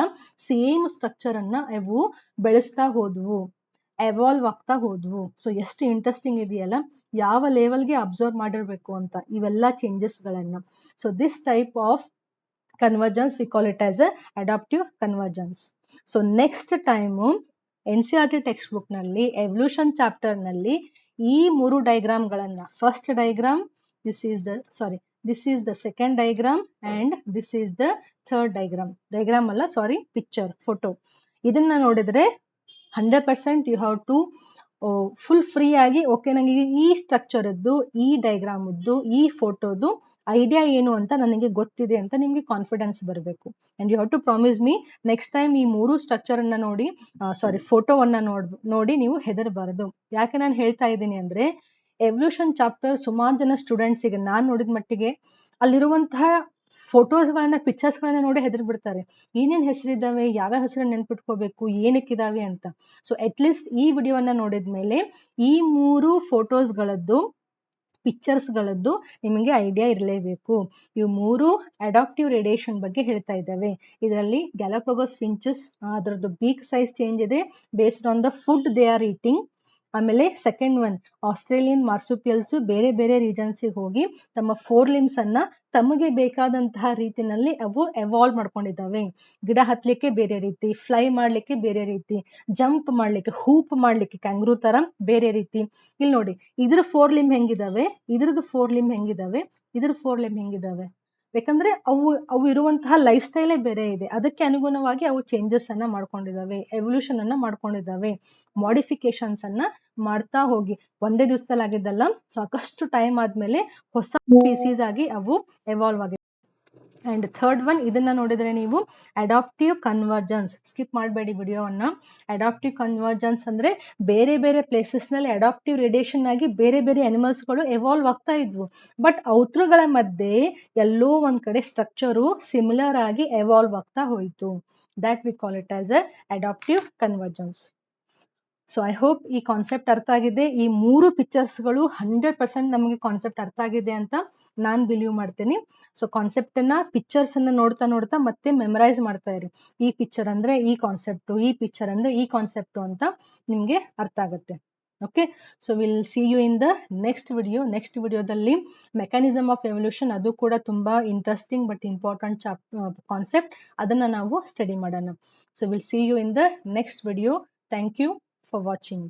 ಸೇಮ್ ಸ್ಟ್ರಕ್ಚರ್ ಅನ್ನ ಇವು ಬೆಳೆಸ್ತಾ ಹೋದ್ವು, ಎವಾಲ್ವ್ ಆಗ್ತಾ ಹೋದ್ವು. ಸೊ ಎಷ್ಟು ಇಂಟ್ರೆಸ್ಟಿಂಗ್ ಇದೆಯಲ್ಲ, ಯಾವ ಲೆವೆಲ್ಗೆ ಅಬ್ಸರ್ವ್ ಮಾಡಿರ್ಬೇಕು ಅಂತ ಇವೆಲ್ಲ ಚೇಂಜಸ್ ಗಳನ್ನ. So this type of convergence we call it as a adaptive convergence. So next time NCERT textbook ನಲ್ಲಿ ಎವಲ್ಯೂಷನ್ ಚಾಪ್ಟರ್ ನಲ್ಲಿ ಈ ಮೂರು ಡಯಾಗ್ರಾಮ್ ಗಳನ್ನ, first diagram, this is the second diagram and this is the third diagram ಅಲ್ಲ sorry picture, photo. ಇದನ್ನ ನೋಡಿದ್ರೆ 100% you have to full free ಆಗಿ okay ನನಗೆ ಈ ಸ್ಟ್ರಕ್ಚರದ್ದು, ಈ ಡಯಾಗ್ರಾಮದ್ದು, ಈ ಫೋಟೋದು ಐಡಿಯಾ ಏನು ಅಂತ ನನಗೆ ಗೊತ್ತಿದೆ ಅಂತ ನಿಮ್ಗೆ ಕಾನ್ಫಿಡೆನ್ಸ್ ಬರಬೇಕು. And you have to promise me next time ಈ ಮೂರು ಸ್ಟ್ರಕ್ಚರ್ ಅನ್ನ ನೋಡಿ ಫೋಟೋವನ್ನ ನೋಡಿ ನೀವು ಹೆದರಬಾರದು. ಯಾಕೆ ನಾನು ಹೇಳ್ತಾ ಇದ್ದೀನಿ ಅಂದ್ರೆ ಎವಲ್ಯೂಷನ್ ಚಾಪ್ಟರ್ ಸುಮಾರು ಜನ ಸ್ಟೂಡೆಂಟ್ಸಿಗೆ ನಾನು ನೋಡಿದ ಮಟ್ಟಿಗೆ ಅಲ್ಲಿರುವಂತಹ ಫೋಟೋಸ್ಗಳನ್ನ ಪಿಕ್ಚರ್ಸ್ಗಳನ್ನ ನೋಡಿ ಹೆದರ್ ಬಿಡ್ತಾರೆ. ಏನೇನ್ ಹೆಸರಿದ್ದಾವೆ, ಯಾವ ಹೆಸರನ್ನ ನೆನ್ಪಿಟ್ಕೋಬೇಕು, ಏನಕ್ಕಿದಾವೆ ಅಂತ. ಸೊ ಅಟ್ಲೀಸ್ಟ್ ಈ ವಿಡಿಯೋವನ್ನ ನೋಡಿದ್ಮೇಲೆ ಈ ಮೂರು ಫೋಟೋಸ್ಗಳದ್ದು, ಪಿಕ್ಚರ್ಸ್ಗಳದ್ದು ನಿಮಗೆ ಐಡಿಯಾ ಇರಲೇಬೇಕು. ಇವು ಮೂರು ಅಡಾಪ್ಟಿವ್ ರೇಡಿಯೇಷನ್ ಬಗ್ಗೆ ಹೇಳ್ತಾ ಇದ್ದಾವೆ. ಇದರಲ್ಲಿ ಗ್ಯಾಲಪಗೋಸ್ ಫಿಂಚಸ್ ಅದರದ್ದು ಬೀಕ್ ಸೈಜ್ ಚೇಂಜ್ ಇದೆ based on the food they are eating. ಆಮೇಲೆ ಸೆಕೆಂಡ್ ಒನ್ ಆಸ್ಟ್ರೇಲಿಯನ್ ಮಾರ್ಸುಪಿಯಲ್ಸ್ ಬೇರೆ ಬೇರೆ ರೀಜನ್ಸಿಗೆ ಹೋಗಿ ತಮ್ಮ ಫೋರ್ ಲಿಮ್ಸ್ ಅನ್ನ ತಮಗೆ ಬೇಕಾದಂತಹ ರೀತಿನಲ್ಲಿ ಅವು ಎವಾಲ್ವ್ ಮಾಡ್ಕೊಂಡಿದ್ದಾವೆ. ಗಿಡ ಹತ್ಲಿಕ್ಕೆ ಬೇರೆ ರೀತಿ, ಫ್ಲೈ ಮಾಡ್ಲಿಕ್ಕೆ ಬೇರೆ ರೀತಿ, ಜಂಪ್ ಮಾಡ್ಲಿಕ್ಕೆ, ಹೂಪ್ ಮಾಡ್ಲಿಕ್ಕೆ ಕ್ಯಾಂಗ್ರೂ ತರ ಬೇರೆ ರೀತಿ. ಇಲ್ಲಿ ನೋಡಿ ಇದ್ರ ಫೋರ್ ಲಿಮ್ ಹೆಂಗಿದಾವೆ, ಇದ್ರದ್ದು ಫೋರ್ ಲಿಮ್ ಹೆಂಗಿದಾವೆ, ಇದ್ರ ಫೋರ್ ಲಿಮ್ ಹೆಂಗಿದಾವೆ. ಯಾಕಂದ್ರೆ ಅವು ಇರುವಂತಹ ಲೈಫ್ ಸ್ಟೈಲೇ ಬೇರೆ ಇದೆ. ಅದಕ್ಕೆ ಅನುಗುಣವಾಗಿ ಅವು ಚೇಂಜಸ್ ಅನ್ನ ಮಾಡ್ಕೊಂಡಿದ್ದಾವೆ, ಎವಲ್ಯೂಷನ್ ಅನ್ನ ಮಾಡ್ಕೊಂಡಿದ್ದಾವೆ, ಮಾಡಿಫಿಕೇಶನ್ಸ್ ಅನ್ನ ಮಾಡ್ತಾ ಹೋಗಿ ಒಂದೇ ದಿವಸದಲ್ಲಿ ಆಗಿದ್ದಲ್ಲ, ಸಾಕಷ್ಟು ಟೈಮ್ ಆದ್ಮೇಲೆ ಹೊಸ ಸ್ಪೀಸೀಸ್ ಆಗಿ ಅವು ಎವಾಲ್ವ್ ಆಗಿದೆ. ಅಂಡ್ ಥರ್ಡ್ ಒನ್ ಇದನ್ನ ನೋಡಿದ್ರೆ ನೀವು ಅಡಾಪ್ಟಿವ್ ಕನ್ವರ್ಜೆನ್ಸ್, ಸ್ಕಿಪ್ ಮಾಡಬೇಡಿ ವಿಡಿಯೋವನ್ನ. ಅಡಾಪ್ಟಿವ್ ಕನ್ವರ್ಜೆನ್ಸ್ ಅಂದ್ರೆ ಬೇರೆ ಬೇರೆ ಪ್ಲೇಸಸ್ ನಲ್ಲಿ ಅಡಾಪ್ಟಿವ್ ರೇಡಿಯೇಷನ್ ಆಗಿ ಬೇರೆ ಬೇರೆ ಅನಿಮಲ್ಸ್ ಗಳು ಎವಾಲ್ವ್ ಆಗ್ತಾ ಇದ್ವು. ಬಟ್ ಔತ್ರಗಳ ಮಧ್ಯೆ ಎಲ್ಲೋ ಒಂದ್ ಕಡೆ ಸ್ಟ್ರಕ್ಚರು ಸಿಮಿಲರ್ ಆಗಿ ಎವಾಲ್ವ್ ಆಗ್ತಾ ಹೋಯಿತು. That we call it as a adaptive convergence. So I hope ಈ ಕಾನ್ಸೆಪ್ಟ್ ಅರ್ಥ ಆಗಿದೆ. ಈ 3 ಪಿಕ್ಚರ್ಸ್ಗಳು 100% ನಮಗೆ ಕಾನ್ಸೆಪ್ಟ್ ಅರ್ಥ ಆಗಿದೆ ಅಂತ ನಾನು ಬಿಲೀವ್ ಮಾಡ್ತೀನಿ. ಸೊ ಕಾನ್ಸೆಪ್ಟನ್ನ ಪಿಕ್ಚರ್ಸನ್ನು ನೋಡ್ತಾ ಮತ್ತೆ ಮೆಮರೈಸ್ ಮಾಡ್ತಾ ಇರಿ. ಈ ಪಿಕ್ಚರ್ ಅಂದರೆ ಈ ಕಾನ್ಸೆಪ್ಟು, ಈ ಪಿಕ್ಚರ್ ಅಂದರೆ ಈ ಕಾನ್ಸೆಪ್ಟು ಅಂತ ನಿಮಗೆ ಅರ್ಥ ಆಗುತ್ತೆ. Okay, so will see you in the next video. Next ವಿಡಿಯೋದಲ್ಲಿ ಮೆಕ್ಯಾನಿಸಮ್ ಆಫ್ ಎವಲ್ಯೂಷನ್, ಅದು ಕೂಡ ತುಂಬ ಇಂಟ್ರೆಸ್ಟಿಂಗ್ ಬಟ್ ಇಂಪಾರ್ಟೆಂಟ್ ಕಾನ್ಸೆಪ್ಟ್, ಅದನ್ನು ನಾವು ಸ್ಟಡಿ ಮಾಡೋಣ. So will see you in the next video. Thank you for watching.